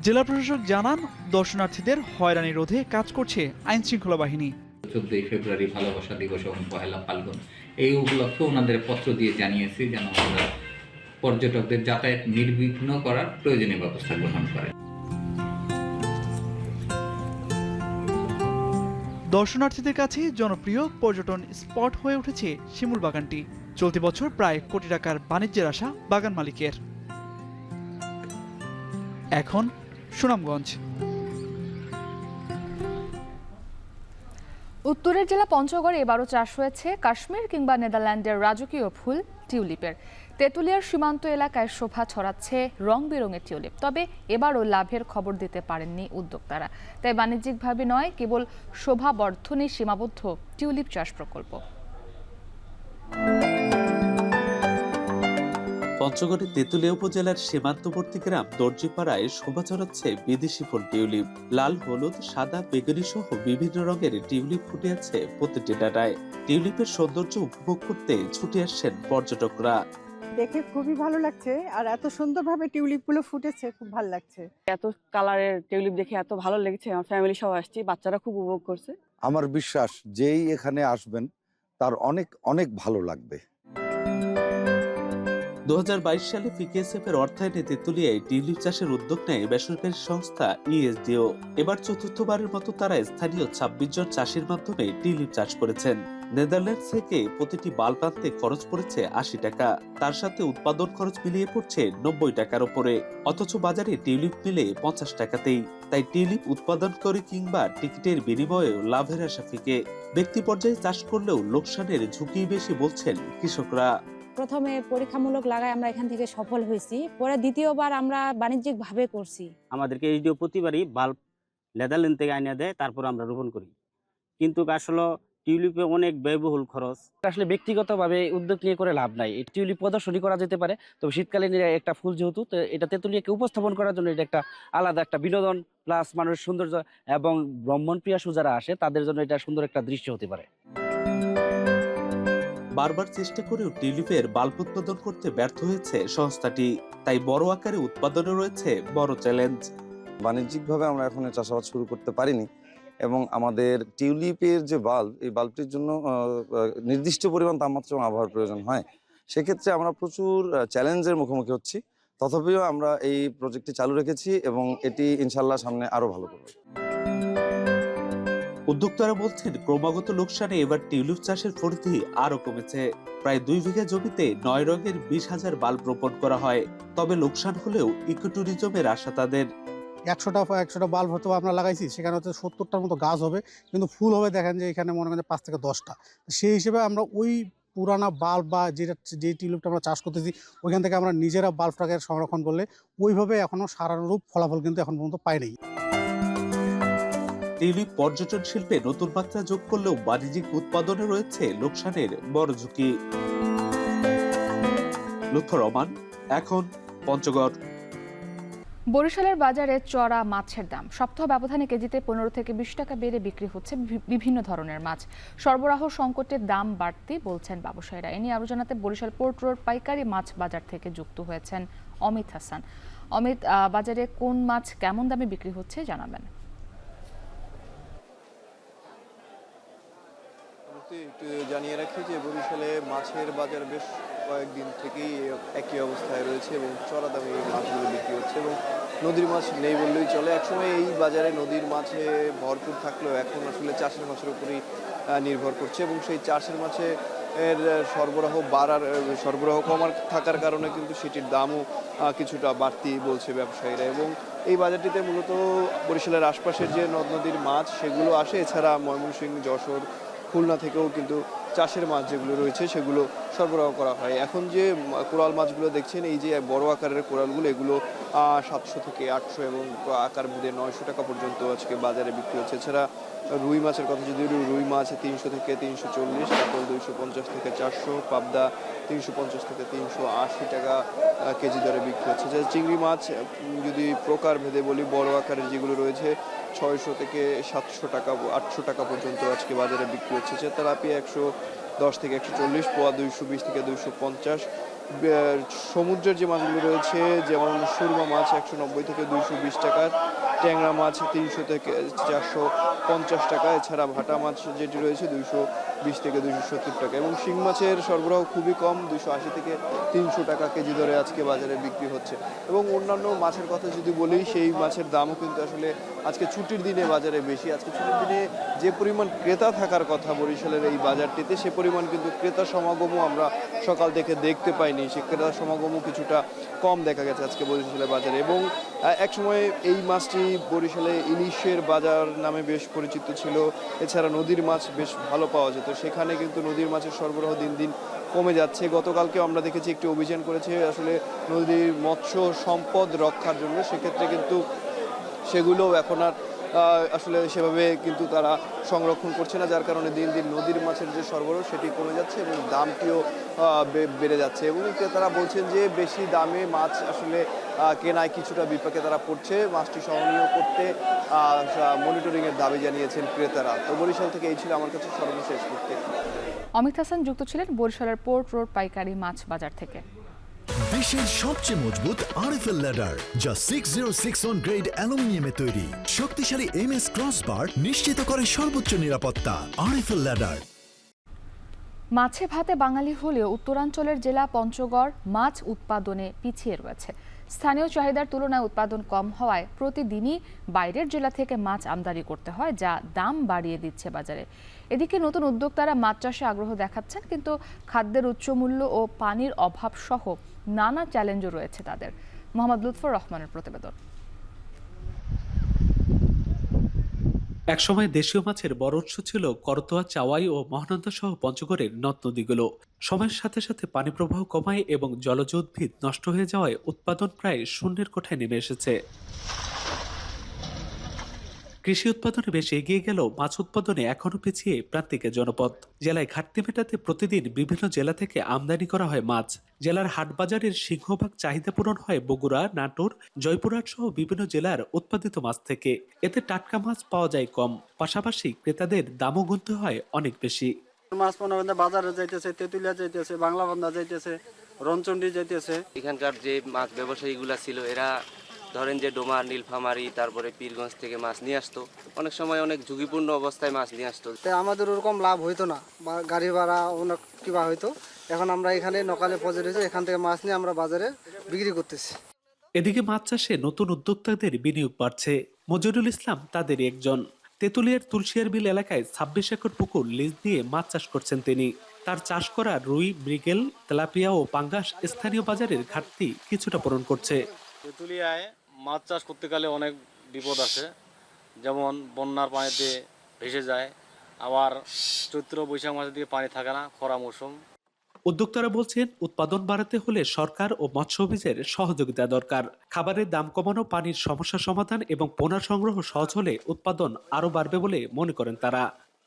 জেলা প্রশাসক জানান, দর্শনার্থীদের হয়রানি রোধে কাজ করছে আইন শৃঙ্খলা বাহিনী। 14 ফেব্রুয়ারি ভালোবাসা দিবস এবং পহেলা ফাল্গুন এই উপলক্ষে ওনাদের পত্র দিয়ে জানিয়েছি যেন আমরা পর্যটকদের যাতায়াত নির্বিঘ্ন করার প্রয়োজনীয় ব্যবস্থা গ্রহণ করেন। দর্শনার্থীদের কাছে জনপ্রিয় পর্যটন স্পট হয়ে উঠেছে শিমুল বাগানটি। চলতি বছর প্রায় কোটি টাকার বাণিজ্যের আশা বাগান মালিকের। এখন সুনামগঞ্জ। উত্তরের জেলা পঞ্চগড়ে এবারও চাষ হয়েছে কাশ্মীর কিংবা নেদারল্যান্ডের রাজকীয় ফুল টিউলিপের। তেঁতুলিয়ার সীমান্ত এলাকায় শোভা ছড়াচ্ছে রং বেরঙের টিউলিপ। তবে এবারও লাভের খবর দিতে পারেননি উদ্যোক্তারা। তাই বাণিজ্যিকভাবে নয়, কেবল শোভা বর্ধনে সীমাবদ্ধ টিউলিপ চাষ প্রকল্প। পঞ্চগড়ের তেঁতুলিয়া উপজেলার সীমান্তবর্তী গ্রাম দর্জিপাড়ায় শোভা ছড়াচ্ছে বিদেশি ফুল টিউলিপ। লাল, হলুদ, সাদা, বেগুনি সহ বিভিন্ন রঙের টিউলিপ ফুটে আছে প্রতিটি ডাঁটায়। টিউলিপের সৌন্দর্য উপভোগ করতে ছুটে আসছেন পর্যটকরা। দেখে খুবই ভালো লাগছে, আর এত সুন্দরভাবে টিউলিপগুলো ফুটেছে, খুব ভালো লাগছে। এত কালারের টিউলিপ দেখে এত ভালো লেগেছে। আমার ফ্যামিলি সহ আসছি, বাচ্চারা খুব উপভোগ করছে। আমার বিশ্বাস যেই এখানে আসবেন তার অনেক অনেক ভালো লাগবে। 2022 সালে পিকেএসএফ এর অর্থায়নে তেঁতুলিয়ায় টিউলিপ চাষের উদ্যোগ নেয় বেসরকারি সংস্থা ইএসডিও। এবার চতুর্থবারের মতো তারা স্থানীয় 26 জন চাষির মাধ্যমে টিউলিপ চাষ করেছেন। নেদারল্যান্ড থেকে প্রতিটি বাল্ব আনতে খরচ পড়েছে 80 টাকা। তার সাথে উৎপাদন খরচ মিলিয়ে পড়ছে 90 টাকার উপরে। অথচ বাজারে টিউলিপ মিলে 50 টাকাতেই। তাই টিউলিপ উৎপাদন করে কিংবা টিকিটের বিনিময়েও লাভের আশা ফিকে। ব্যক্তি পর্যায়ে চাষ করলেও লোকসানের ঝুঁকি বেশি বলছেন কৃষকরা। প্রথমে পরীক্ষামূলক লাগায় আমরা এখান থেকে সফল হয়েছি, পরে দ্বিতীয়বার আমরা বাণিজ্যিক ভাবে করছি। আমাদেরকে এইচডিও প্রতিবারই বাল্ব নেদারল্যান্ড থেকে আনিয়ে দেয়, তারপর আমরা রোপণ করি। কিন্তু আসলে টিউলিপে অনেক ব্যয়বহুল খরচ। আসলে ব্যক্তিগতভাবে উদ্যোগ নিয়ে করে লাভ নাই। এই টিউলিপ প্রদর্শনী করা যেতে পারে, তবে শীতকালীন একটা ফুল যেহেতু, তো এটা তেঁতুলিয়াকে উপস্থাপন করার জন্য এটা একটা আলাদা একটা বিনোদন প্লাস মানুষের সৌন্দর্য এবং ভ্রমণ প্রিয়াসু যারা আসে তাদের জন্য এটা সুন্দর একটা দৃশ্য হতে পারে। বারবার চেষ্টা করেও টিউলিপের বাল্ব উৎপাদন করতে ব্যর্থ হয়েছে সংস্থাটি, তাই বড় আকারে উৎপাদনে রয়েছে বড় চ্যালেঞ্জ। বাণিজ্যিকভাবে আমরা এখন চাষাবাদ শুরু করতে পারিনি এবং আমাদের টিউলিপের যে বাল্ব, এই বাল্বটির জন্য নির্দিষ্ট পরিমাণ তাপমাত্রা এবং আবহাওয়ার প্রয়োজন হয়। সেক্ষেত্রে আমরা প্রচুর চ্যালেঞ্জের মুখোমুখি হচ্ছি। তথাপিও আমরা এই প্রজেক্টটি চালু রেখেছি এবং এটি ইনশাল্লাহ সামনে আরো ভালো করব। উদ্যোক্তারা বলছেন, ক্রমাগত লোকসানে এবার টিউলিপ চাষের পরিধি আরো কমেছে। প্রায় 2 বিঘা জমিতে 9 রঙের 20,000 বাল্ব রোপণ করা হয়। তবে লোকসান হলেও ইকোট্যুরিজমের আশা তাদের। 100টা বাল্ব হয়তো আমরা লাগাইছি, সেখানে হচ্ছে 70টার মতো গাছ হবে, কিন্তু ফুল হবে দেখেন যে এখানে মনে করেন 5 থেকে 10টা। সেই হিসেবে আমরা ওই পুরানা বাল্ব বা যে টিউলিপটা আমরা চাষ করতেছি ওইখান থেকে আমরা নিজেরা বাল্বটাকে সংরক্ষণ করলে ওইভাবে এখনো সারানুরূপ ফলাফল কিন্তু এখন পর্যন্ত পাই নাই। টিউলিপ পর্যটন শিল্পে নতুন মাত্রা যোগ করলেও বাণিজ্যিক উৎপাদনে রয়েছে লোকসানের বড় ঝুঁকি। লুৎফর রহমান, এখন পঞ্চগড়। বরিশালের বাজারে চড়া মাছের দাম। সপ্তাহ ব্যবধানে কেজিতে 15 থেকে 20 টাকা বেড়ে বিক্রি হচ্ছে বিভিন্ন ধরনের মাছ। সরবরাহ সংকটের দাম বাড়তি বলছেন ব্যবসায়ীরা। এ নিয়ে আরো জানাতে বরিশাল পোর্ট রোড পাইকারি মাছ বাজার থেকে যুক্ত হয়েছেন অমিত হাসান। অমিত, বাজারে কোন মাছ কেমন দামে বিক্রি হচ্ছে জানাবেন। একটু জানিয়ে রাখি যে বরিশালে মাছের বাজার বেশ কয়েকদিন থেকেই একই অবস্থায় রয়েছে এবং চড়া দামে এই মাছগুলো বিক্রি হচ্ছে এবং নদীর মাছ নেই বললেই চলে। একসময় এই বাজারে নদীর মাছে ভরপুর থাকলেও এখন আসলে চাষের মাছের উপরেই নির্ভর করছে এবং সেই চাষের মাছে এর সরবরাহ কমার থাকার কারণে কিন্তু সেটির দামও কিছুটা বাড়তি বলছে ব্যবসায়ীরা। এবং এই বাজারটিতে মূলত বরিশালের আশপাশের যে নদ নদীর মাছ সেগুলো আসে, এছাড়া ময়মনসিংহ, যশোর, খুলনা থেকেও কিন্তু চাষের মাছ যেগুলো রয়েছে সেগুলো সরবরাহ করা হয়। এখন যে কোরাল মাছগুলো দেখছেন, এই যে বড় আকারের কোরালগুলো, এগুলো 700 থেকে 800 এবং আকার ভেদে 900 টাকা পর্যন্ত আজকে বাজারে বিক্রি হচ্ছে। এছাড়া রুই মাছের কথা যদি রুই মাছ 300 থেকে 340, কাতল 250 থেকে 400, পাবদা 350 থেকে 380 টাকা কেজি দরে বিক্রি হচ্ছে। যে চিংড়ি মাছ যদি প্রকার ভেদে বলি, বড় আকারের যেগুলো রয়েছে 600 থেকে 700 টাকা 800 টাকা পর্যন্ত আজকে বাজারে বিক্রি হচ্ছে। তেলাপিয়া 110 থেকে 140, পোয়া 220 থেকে 250। সমুদ্রের যে মাছগুলো রয়েছে যেমন সুরমা মাছ 190 থেকে 220 টাকা, ট্যাংরা মাছ 300 থেকে 450 টাকা, এছাড়া ভাটা মাছ যেটি রয়েছে 220 থেকে 270 টাকা। এবং শিং মাছের সরবরাহ খুবই কম, 280 থেকে 300 টাকা কেজি দরে আজকে বাজারে বিক্রি হচ্ছে। এবং অন্যান্য মাছের কথা যদি বলি, সেই মাছের দামও কিন্তু আসলে আজকে ছুটির দিনে বাজারে বেশি। আজকে ছুটির দিনে যে পরিমাণ ক্রেতা থাকার কথা বরিশালের এই বাজারটিতে, সে পরিমাণ কিন্তু ক্রেতা সমাগমও আমরা সকাল থেকে দেখতে পাইনি। সে ক্রেতা সমাগমও কিছুটা কম দেখা গেছে আজকে বরিশালের বাজারে। এবং একসময় এই মাছটি বরিশালে ইলিশের বাজার নামে বেশ পরিচিত ছিল, এছাড়া নদীর মাছ বেশ ভালো পাওয়া যেত। সেখানে কিন্তু নদীর মাছের সরবরাহ দিন দিন কমে যাচ্ছে। গতকালকেও আমরা দেখেছি একটি অভিযান করেছে আসলে নদীর মৎস্য সম্পদ রক্ষার জন্য, সেক্ষেত্রে কিন্তু সেগুলো এখন আর আসলে সেভাবে কিন্তু তারা সংরক্ষণ করছে না, যার কারণে দিন দিন নদীর মাছের যে সরবরাহ সেটি কমে যাচ্ছে এবং দামটিও বেড়ে যাচ্ছে। এবং ক্রেতারা বলছেন যে বেশি দামে মাছ আসলে কেনায় কিছুটা বিপাকে তারা পড়ছে। মাছটি সহনীয় করতে মনিটরিংয়ের দাবি জানিয়েছেন ক্রেতারা। তো বরিশাল থেকে এই ছিল আমার কাছে সর্বশেষ করতে। অমিত হাসান যুক্ত ছিলেন বরিশালের পোর্ট রোড পাইকারি মাছ বাজার থেকে। দেশের সবচেয়ে মজবুত আরএফএল ল্যাডার, যা 6061 গ্রেড অ্যালুমিনিয়ামে তৈরি। শক্তিশালী এমএস ক্রসবার নিশ্চিত করে সর্বোচ্চ নিরাপত্তা। RFL ladder. মাছে ভাতে বাঙালি হলেও উত্তরাঞ্চলের জেলা পঞ্চগড় মাছ উৎপাদনে পিছিয়ে রয়েছে। স্থানীয় চাহিদার তুলনায় উৎপাদন কম হওয়ায় প্রতিদিনই বাইরের জেলা থেকে মাছ আমদানি করতে হয়, যা দাম বাড়িয়ে দিচ্ছে বাজারে। এদিকে নতুন উদ্যোক্তারা মাছ চাষে আগ্রহ দেখাচ্ছেন, কিন্তু খাদ্যের উচ্চ মূল্য ও পানির অভাব সহ নানা চ্যালেঞ্জও রয়েছে তাদের। মোহাম্মদ লুৎফর রহমানের প্রতিবেদন। একসময় দেশীয় মাছের বড় উৎস ছিল করতোয়া, চাওয়াই ও মহানন্দা সহ পঞ্চগড়ের নদ নদীগুলো। সময়ের সাথে সাথে পানি প্রবাহ কমায় এবং জলজ উদ্ভিদ নষ্ট হয়ে যাওয়ায় উৎপাদন প্রায় শূন্যের কোঠায় নেমে এসেছে। কৃষি উৎপাদনে বেশ এগিয়ে গেলেও মাছ উৎপাদনে এখনো পিছিয়ে প্রান্তিকের জনপদ। জেলায় ঘাটতি মেটাতে প্রতিদিন বিভিন্ন জেলা থেকে আমদানি করা হয় মাছ। জেলার হাটবাজারের সিংহভাগ চাহিদা পূরণ হয় বগুড়া, নাটোর, জয়পুরহাট সহ বিভিন্ন জেলার উৎপাদিত মাছ থেকে। এতে টাটকা মাছ পাওয়া যায় কম, পাশাপাশি ক্রেতাদের দামও গুনতে হয় অনেক বেশি। মাছ মনে করেন বাজারে যাইতেছে, তেঁতুলিয়া যাইতেছে, বাংলা বান্ধা যাইতেছে, রণচণ্ডী যাইতেছে। এখানকার যে মাছ ব্যবসায়ীগুলা ছিল এরা ধরেন যে ডোমার, নীলফামারী, তারপরে পীরগঞ্জ থেকে মাছ নিয়ে আসতো। অনেক সময় অনেক ঝুঁকিপূর্ণ অবস্থায় মাছ নিয়ে আসতো। আমাদের ওরকম লাভ হইতো না, বা গাড়ি ভাড়া অনেক কিবা হইতো। এখন আমরা এখানে নকালে পৌঁছে রয়েছে, এখান থেকে মাছ নিয়ে আমরা বাজারে বিক্রি করতেছি। এদিকে মাছ চাষে নতুন উদ্যোক্তাদের বিনিয়োগ বাড়ছে। মজিদুল ইসলাম তাদেরই একজন। তেঁতুলিয়ার তুলসিয়ার বিল এলাকায় 26 একর পুকুর লিজ দিয়ে মাছ চাষ করছেন তিনি। তার চাষ করা রুই, মৃগেল, তেলাপিয়া ও পাঙ্গাস স্থানীয় বাজারের ঘাটতি কিছুটা পূরণ করছে। তেঁতুলিয়ায় মাছ চাষ করতে গেলে অনেক বিপদ আছে, যেমন বন্যার পানিতে ভেসে যায়, আবার চৈত্র বৈশাখ মাসের দিকে পানি থাকে না, খরা মৌসুম। উদ্যোক্তারা বলছেন উৎপাদন বাড়াতে হলে সরকার ও মৎস্য অফিসের সহযোগিতা দরকার। খাবারের দাম কমানো, পানির সমস্যা সমাধান এবং পোনা সংগ্রহ সহজ হলে উৎপাদন আরো বাড়বে বলে মনে করেন তারা।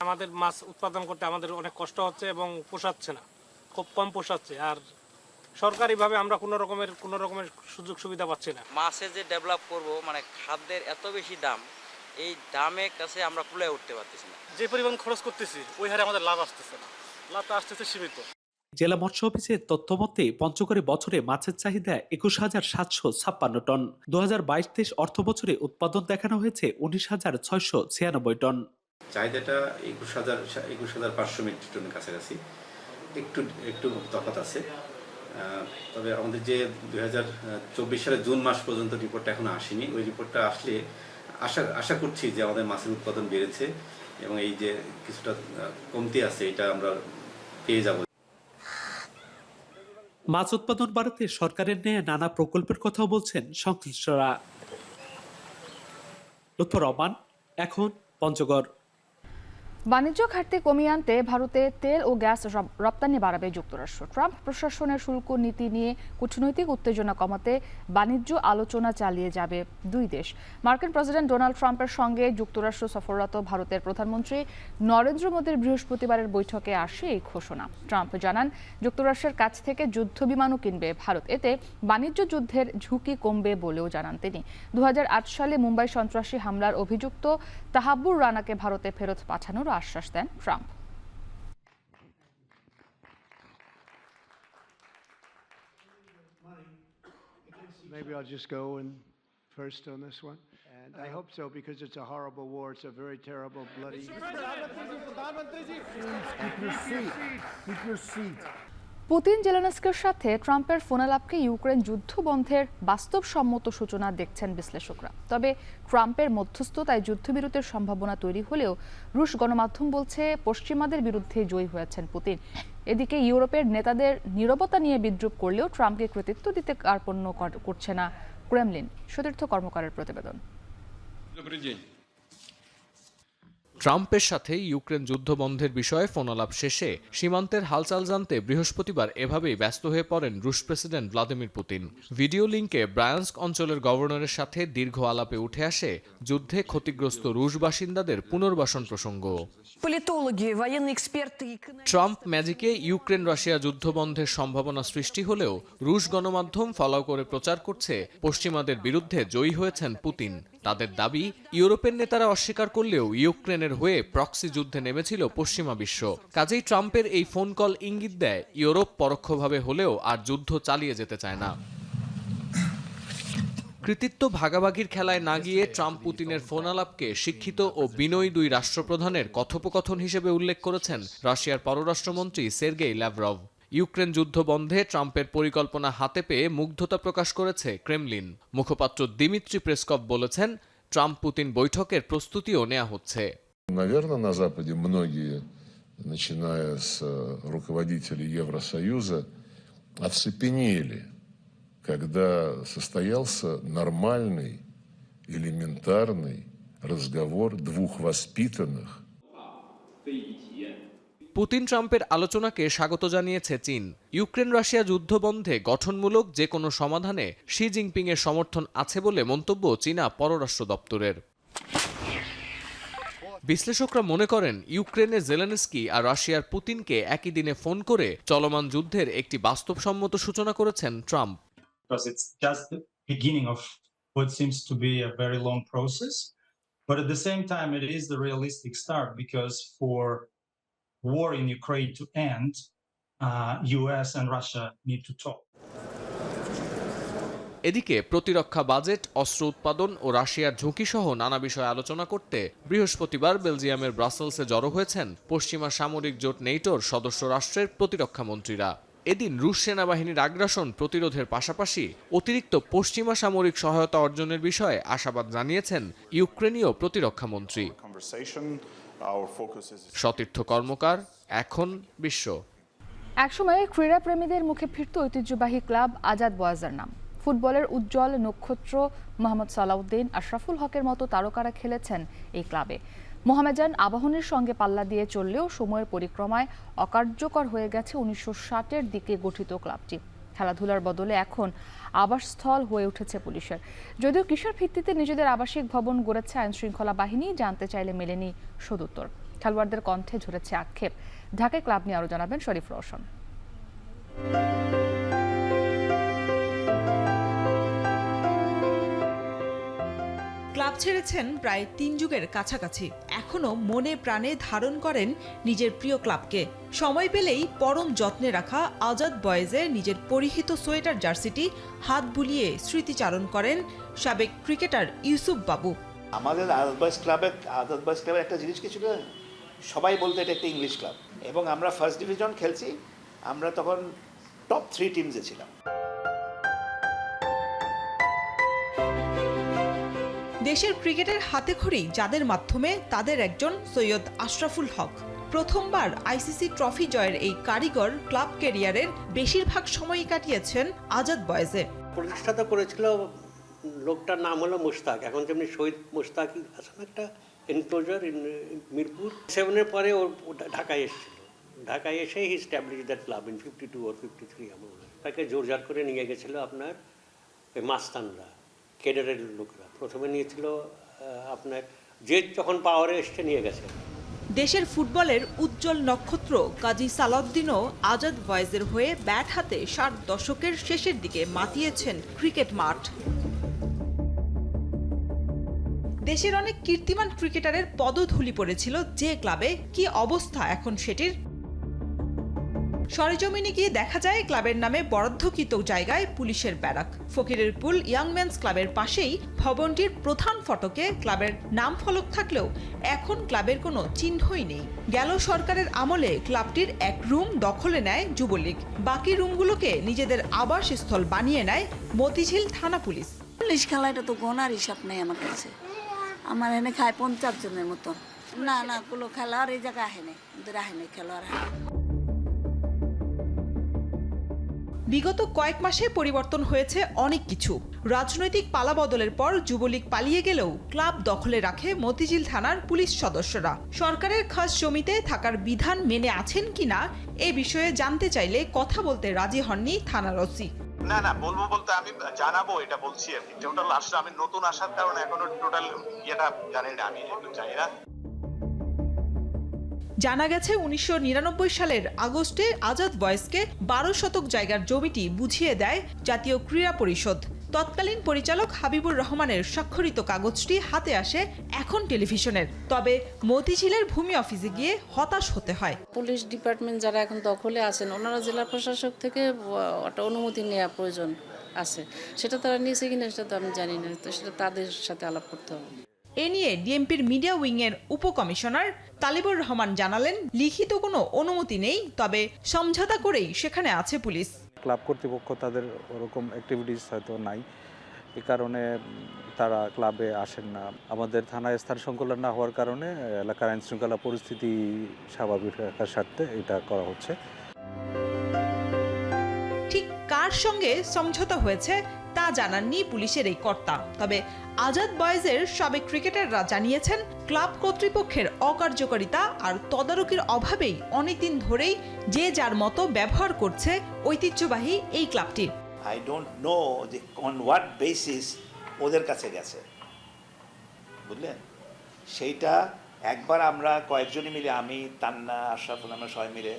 আমাদের মাছ উৎপাদন করতে আমাদের অনেক কষ্ট হচ্ছে এবং পোষাচ্ছে না, খুব কম পোষাচ্ছে। আর সরকারিভাবে আমরা কোনো রকমের সুযোগ সুবিধা পাচ্ছি না। মাছে যে ডেভেলপ করব, মানে খাদ্যের এত বেশি দাম, এই দামের কাছে আমরা কুলায় উঠতে পারতেছি না। যে পরিমাণ খরচ করতেছি ওই হারে আমাদের লাভ আসতেছে না, লাভটা আসতেছে সীমিত। জেলা মৎস্য অফিসের তথ্য মতে পঞ্চগড়ে বছরে মাছের চাহিদা 21,756 টন। 2022-23 অর্থ বছরে উৎপাদন দেখানো হয়েছে 19,696 টন। চাহিদাটা 21,500 মেট্রিক টনের কাছাকাছি, একটু তফাৎ আছে। তবে আমাদের যে 2024 সালের জুন মাস পর্যন্ত রিপোর্টটা এখনো আসেনি, ওই রিপোর্টটা আসলে আশা করছি যে আমাদের মাছের উৎপাদন বেড়েছে এবং এই যে কিছুটা কমতি আছে এটা আমরা পেয়ে যাব। মাছ উৎপাদন বাড়াতে সরকারের নেয়া নানা প্রকল্পের কথাও বলছেন সংশ্লিষ্টরা। লুৎফর রহমান, এখন পঞ্চগড়। বাণিজ্য ঘাটতি কমিয়ে আনতে ভারতে তেল ও গ্যাস রপ্তানি বাড়াবে যুক্তরাষ্ট্র। ট্রাম্প প্রশাসনের শুল্ক নীতি নিয়ে কূটনৈতিক উত্তেজনা কমাতে বাণিজ্য আলোচনা চালিয়ে যাবে দুই দেশ। মার্কিন প্রেসিডেন্ট ডোনাল্ড ট্রাম্পের সঙ্গে যুক্তরাষ্ট্র সফররত ভারতের প্রধানমন্ত্রী নরেন্দ্র মোদীর বৃহস্পতিবারের বৈঠকে আসে এই ঘোষণা। ট্রাম্প জানান, যুক্তরাষ্ট্রের কাছ থেকে যুদ্ধ বিমানও কিনবে ভারত। এতে বাণিজ্য যুদ্ধের ঝুঁকি কমবে বলেও জানান তিনি। 2008 সালে মুম্বাই সন্ত্রাসী হামলার অভিযুক্ত তাহাব্বুর রানাকে ভারতে ফেরত পাঠানোর আশ্বাস দেন Trump. Maybe I'll just go in first on this one. And I hope so because it's a horrible war. It's a very terrible, bloody. Keep your seat. Putin জেলেনস্কির সাথে ট্রাম্পের ফোনালাপকে ইউক্রেন যুদ্ধ বন্ধের বাস্তবসম্মত সূচনা দেখছেন বিশ্লেষকরা। তবে ট্রাম্পের মধ্যস্থতায় যুদ্ধবিরতির সম্ভাবনা তৈরি হলেও রুশ গণমাধ্যম বলছে পশ্চিমাদের বিরুদ্ধে জয়ী হয়েছেন পুতিন। এদিকে ইউরোপের নেতাদের নীরবতা নিয়ে বিদ্রূপ করলেও ট্রাম্পকে কৃতিত্ব দিতে কার্পণ্য করছে না ক্রেমলিন। সতীর্থ কর্মকারের প্রতিবেদন। ট্রাম্পের সাথে ইউক্রেন যুদ্ধ বন্ধের বিষয়ে ফোনালাপ শেষে সীমান্তের হালচাল জানতে বৃহস্পতিবার এভাবেই ব্যস্ত হয়ে পড়েন রুশ প্রেসিডেন্ট ভ্লাদিমির পুতিন। ভিডিও লিঙ্কে ব্রায়ান্স্ক অঞ্চলের গভর্নরের সাথে দীর্ঘ আলাপে উঠে আসে যুদ্ধে ক্ষতিগ্রস্ত রুশ বাসিন্দাদের পুনর্বাসন প্রসঙ্গ। ট্রাম্প ম্যাজিকে ইউক্রেন রাশিয়া যুদ্ধ বন্ধের সম্ভাবনা সৃষ্টি হলেও রুশ গণমাধ্যম ফলো করে প্রচার করছে পশ্চিমাদের বিরুদ্ধে জয়ী হয়েছেন পুতিন। তাদের দাবি, ইউরোপের নেতারা অস্বীকার করলেও ইউক্রেনের হয়ে প্রক্সি যুদ্ধে নেমেছিল পশ্চিমা বিশ্ব। কাজেই ট্রাম্পের এই ফোন কল ইঙ্গিত দেয় ইউরোপ পরোক্ষভাবে হলেও আর যুদ্ধ চালিয়ে যেতে চায় না। কৃতিত্ব ভাগাভাগির খেলায় না গিয়ে ট্রাম্প পুতিনের ফোনালাপকে শিক্ষিত ও বিনয়ী দুই রাষ্ট্রপ্রধানের কথোপকথন হিসেবে উল্লেখ করেছেন রাশিয়ার পররাষ্ট্রমন্ত্রী সের্গেই ল্যাভরভ। ইউক্রেন যুদ্ধ বন্ধে ট্রাম্পের পরিকল্পনা হাতে পেয়ে মুগ্ধতা প্রকাশ করেছে ক্রেমলিন। মুখপাত্র দিমিত্রি পেসকভ বলেছেন, ট্রাম্প পুতিন বৈঠকের প্রস্তুতিও নেওয়া হচ্ছে। Наверное, на Западе многие, начиная с руководителей Евросоюза, оцепенели, когда состоялся нормальный, элементарный разговор двух воспитанных. পুতিন ট্রাম্পের আলোচনাকে স্বাগত জানিয়েছে চীন। ইউক্রেন রাশিয়া যুদ্ধ বন্ধে গঠনমূলক যে কোনো সমাধানে শি জিনপিং এর সমর্থন আছে বলে মন্তব্য চীনা পররাষ্ট্র দপ্তরের। বিশ্লেষকরা মনে করেন, ইউক্রেনের জেলেনস্কি আর রাশিয়ার পুতিনকে একই দিনে ফোন করে চলমান যুদ্ধের একটি বাস্তবসম্মত সূচনা করেছেন Trump. But at the same time, it is the realistic start because for war in Ukraine to end, US and Russia need to talk. এদিকে প্রতিরক্ষা বাজেট, অস্ত্র উৎপাদন ও রাশিয়ার ঝুঁকিসহ নানা বিষয়ে আলোচনা করতে বৃহস্পতিবার বেলজিয়ামের ব্রাসেলসে জড়ো হয়েছেন পশ্চিমা সামরিক জোট নেটোর সদস্য রাষ্ট্রের প্রতিরক্ষা মন্ত্রীরা। এদিন রুশ সেনাবাহিনীর আগ্রাসন প্রতিরোধের পাশাপাশি অতিরিক্ত পশ্চিমা সামরিক সহায়তা অর্জনের বিষয়ে আশাবাদ জানিয়েছেন ইউক্রেনীয় প্রতিরক্ষা মন্ত্রী। সতীর্থ কর্মকার, এখন বিশ্ব। একসময় ক্রীড়াপ্রেমীদের মুখে ফিরত ঐতিহ্যবাহী ক্লাব আজাদ বয়েজের নাম। ফুটবলের উজ্জ্বল নক্ষত্র মোহাম্মদ সালাউদ্দিন, আশরাফুল হকের মতো তারকারা খেলেছেন এই ক্লাবে। মোহামেডান আবাহনীর সঙ্গে পাল্লা দিয়ে চললেও সময়ের পরিক্রমায় অকার্যকর হয়ে গেছে 1960-এর দিকে গঠিত ক্লাবটি। খেলাধুলার বদলে এখন আবাসস্থল হয়ে উঠেছে পুলিশের। যদিও কিশোর ভিত্তিতে নিজেদের আবাসিক ভবন গড়েছে আইনশৃঙ্খলা বাহিনী, জানতে চাইলে মেলেনি সদুত্তর। খেলোয়াড়দের কণ্ঠে ঝরেছে আক্ষেপ। ঢাকায় ক্লাব নিয়ে আরও জানাবেন শরীফ রওশন। ক্লাব ছেড়েছেন প্রায় 3 যুগের কাছাকাছি, এখনো মনে প্রাণে ধারণ করেন নিজের প্রিয় ক্লাবকে। সময় পেলেই পরম যত্নে রাখা আজাদ বয়েজের নিজের পরিহিত সোয়েটার জার্সিটি হাত বুলিয়ে স্মৃতিচারণ করেন সাবেক ক্রিকেটার ইউসুফ বাবু। আমাদের আজাদ বয়েজ ক্লাবের একটা জিনিস কি ছিল, সবাই বলতো এটা একটা ইংলিশ ক্লাব, এবং আমরা ফার্স্ট ডিভিশন খেলছি, আমরা তখন টপ 3 টিমসে ছিলাম। দেশের ক্রিকেটের হাতেখড়ি যাদের মাধ্যমে তাদের একজন সৈয়দ আশরাফুল হক। প্রথমবার আইসিসি ট্রফি জয়ের এই কারিগর ক্লাব ক্যারিয়ারের বেশিরভাগ সময়ই কাটিয়েছেন আজাদ বয়েজে। প্রতিষ্ঠাতা করেছিল লোকটার নাম হলো মুশতাক, এখন যেমনি শহীদ মুশতাকি আছে না একটা এনক্লোজার মিরপুর 7-এর পরে ও ঢাকায় এসেছিল। ঢাকায় এসে he establish that club in 52 or 53 আমার। তাকে জোরজার করে নিয়ে গেছিল আপনার মাস্তানরা, কেডারের লোকরা। প্রথমে নিয়েছিল আপনার যে যখন পাওয়ারে এসছে নিয়ে গেছে। দেশের ফুটবলের উজ্জ্বল নক্ষত্র কাজী সালাউদ্দিনও আজাদ বয়েজের হয়ে ব্যাট হাতে 60 দশকের শেষের দিকে মাতিয়েছেন ক্রিকেট মাঠ। দেশের অনেক কীর্তিমান ক্রিকেটারের পদধূলি পড়েছিল যে ক্লাবে, কি অবস্থা এখন সেটির? সরেজমিনে গিয়ে দেখা যায় ক্লাবের নামে বরাদ্দকৃত জায়গায় পুলিশের ব্যারাক। ফকিরের পুল ইয়াংম্যানস ক্লাবের পাশেই ভবনটির প্রধান ফটকে ক্লাবের নাম ফলক থাকলেও এখন ক্লাবের কোনো চিহ্নই নেই। গেল সরকারের আমলে ক্লাবটির এক রুম দখলে নেয় যুবলীগ, বাকি রুমগুলোকে নিজেদের আবাসস্থল বানিয়ে নেয় মতিঝিল থানা পুলিশ। পুলিশ খেলা এটা তো গোনার হিসাব নেই আমার কাছে। আমার এনে খায় 50 জনের মতন। না কোনো খেলোয়াড় এই জায়গায় আহেনি, খেলোয়াড় বিগত কয়েক মাসে পরিবর্তন হয়েছে অনেক কিছু। রাজনৈতিক পালাবদলের পর যুবলীগ পালিয়ে গেলেও ক্লাব দখলে রাখে মতিঝিল থানার পুলিশ সদস্যরা। সরকারের খাস জমিতে থাকার বিধান মেনে আছেন কিনা এ বিষয়ে জানতে চাইলে কথা বলতে রাজি হননি থানার ওসি। না বলবো বলতে আমি জানাবো, এটা বলছি আর কি। টোটাল আসলে আমি নতুন আসার কারণে এখনো টোটাল এটা জানি না, আমি জানি না। জানা গেছে 1999 সালের আগস্টে আজাদ বয়েজকে 12 শতক জায়গার জমিটি বুঝিয়ে দেয় জাতীয় ক্রীড়া পরিষদ। তৎকালীন পরিচালক হাবিবুর রহমানের স্বাক্ষরিত কাগজটি হাতে আসে এখন টেলিভিশনের। তবে মতিঝিলের ভূমি অফিসে গিয়ে হতাশ হতে হয়। পুলিশ ডিপার্টমেন্ট যারা এখন দখলে আছেন ওনারা জেলা প্রশাসক থেকে একটা অনুমতি নেওয়া প্রয়োজন আছে, সেটা তারা নিয়েছে কিনা সেটা তো আমি জানি না, তো সেটা তাদের সাথে আলাপ করতে হবে। এ নিয়ে ডিএমপির মিডিয়া উইংয়ের উপকমিশনার তালিবুর রহমান জানালেন, লিখিত কোনো অনুমতি নেই, তবে সমঝোতা করেই সেখানে আছে পুলিশ। ক্লাব কর্তৃপক্ষ তাদের ওরকম অ্যাক্টিভিটিস হয়তো নাই, এ কারণে তারা ক্লাবে আসেন না। আমাদের থানায় স্থান সংকুলন না হওয়ার কারণে এলাকার আইন শৃঙ্খলা পরিস্থিতি স্বাভাবিক রাখার স্বার্থে এটা করা হচ্ছে। ঠিক কার সঙ্গে সমঝোতা হয়েছে তা জানাননি পুলিশের এই কর্তা। তবে আজাদ বয়েজের সাবেক ক্রিকেটাররা জানিয়েছেন, ক্লাব কর্তৃপক্ষের অকার্যকারিতা আর তদারকির অভাবেই অনেকদিন ধরেই যে যার মতো ব্যবহার করছে ঐতিহ্যবাহী এই ক্লাবটি। আই ডোন্ট নো যে অন হোয়াট বেসিস ওদের কাছে গেছে, বুঝলেন? সেইটা একবার আমরা কয়েকজনই মিলে, আমি, তান্না, আশরাফুল, আমরা সবাই মিলে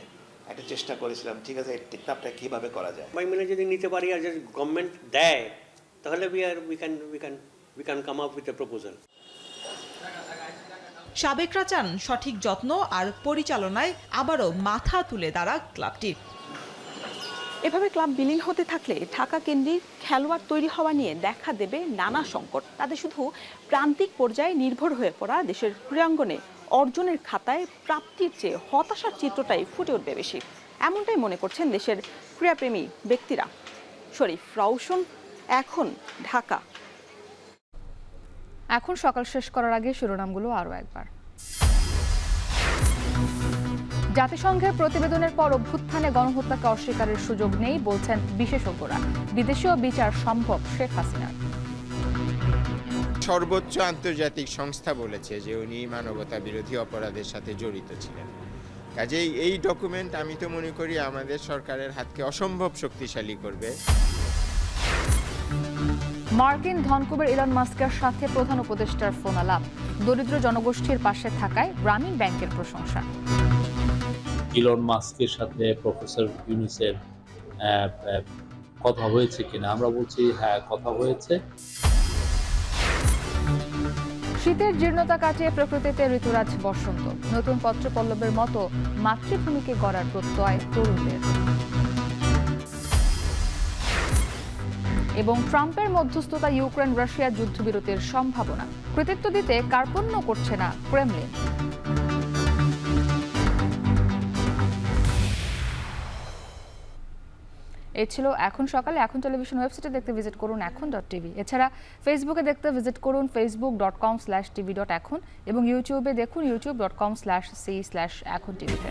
একটা চেষ্টা করেছিলাম, ঠিক আছে এই ক্লাবটা কীভাবে করা যায়। সবাই মিলে যদি নিতে পারি আর যদি গভর্নমেন্ট দেয় তাহলে we can come up with a proposal. সাবেকরা চান সঠিক যত্ন আর পরিচালনায় আবারও মাথা তুলে দাঁড়াক ক্লাবটি। এভাবে ক্লাব বিলীন হতে থাকলে ঢাকা কেন্দ্রিক খেলোয়াড় তৈরি হওয়া নিয়ে দেখা দেবে নানা সংকট। তাদের শুধু প্রান্তিক পর্যায়ে নির্ভর হয়ে পড়া দেশের ক্রীড়াঙ্গনে অর্জনের খাতায় প্রাপ্তির চেয়ে হতাশার চিত্রটাই ফুটে উঠবে বেশি, এমনটাই মনে করছেন দেশের ক্রীড়াপ্রেমী ব্যক্তিরা। শরীফ রওশন, এখন, ঢাকা। এখন সকাল শেষ করার আগে শিরোনামগুলো আরও একবার। জাতিসংঘের প্রতিবেদনের পর অভ্যুত্থানে গণহত্যাকে অস্বীকারের সুযোগ নেই বলছেন বিশেষজ্ঞরা। বিদেশেও বিচার সম্ভব শেখ হাসিনার। সর্বোচ্চ আন্তর্জাতিক সংস্থা বলেছে যে উনি মানবতা বিরোধী অপরাধের সাথে জড়িত ছিলেন। কাজেই এই ডকুমেন্ট আমি তো মনে করি আমাদের সরকারের হাতকে অসম্ভব শক্তিশালী করবে। মার্কিন ধনকুবের ইলন মাস্কের সাথে প্রধান উপদেষ্টার ফোন আলাপ। দরিদ্র জনগোষ্ঠীর পাশে থাকায় গ্রামীণ ব্যাংকের প্রশংসা। ইলন মাস্কের সাথে প্রফেসর ইউনুসের কথা হয়েছে কিনা, আমরা বলছি হ্যাঁ কথা হয়েছে। শীতের জীর্ণতা কাটিয়ে প্রকৃতিতে ঋতুরাজ বসন্ত। নতুন পত্রপল্লবের মতো মাতৃভূমিকে গড়ার প্রত্যয় তরুণদের। এবং ট্রাম্পের মধ্যস্থতা ইউক্রেন রাশিয়া যুদ্ধবিরতির সম্ভাবনা। কৃতিত্ব দিতে কার্পণ্য করছে না ক্রেমলিন। এই ছিল এখন সকালে। এখন টেলিভিশন ওয়েবসাইটে দেখতে ভিজিট করুন এখন.tv। এছাড়া ফেসবুকে দেখতে ভিজিট করুন facebook.com/tv.এখন এবং ইউটিউবে দেখুন youtube.com/c/এখন টিভিতে।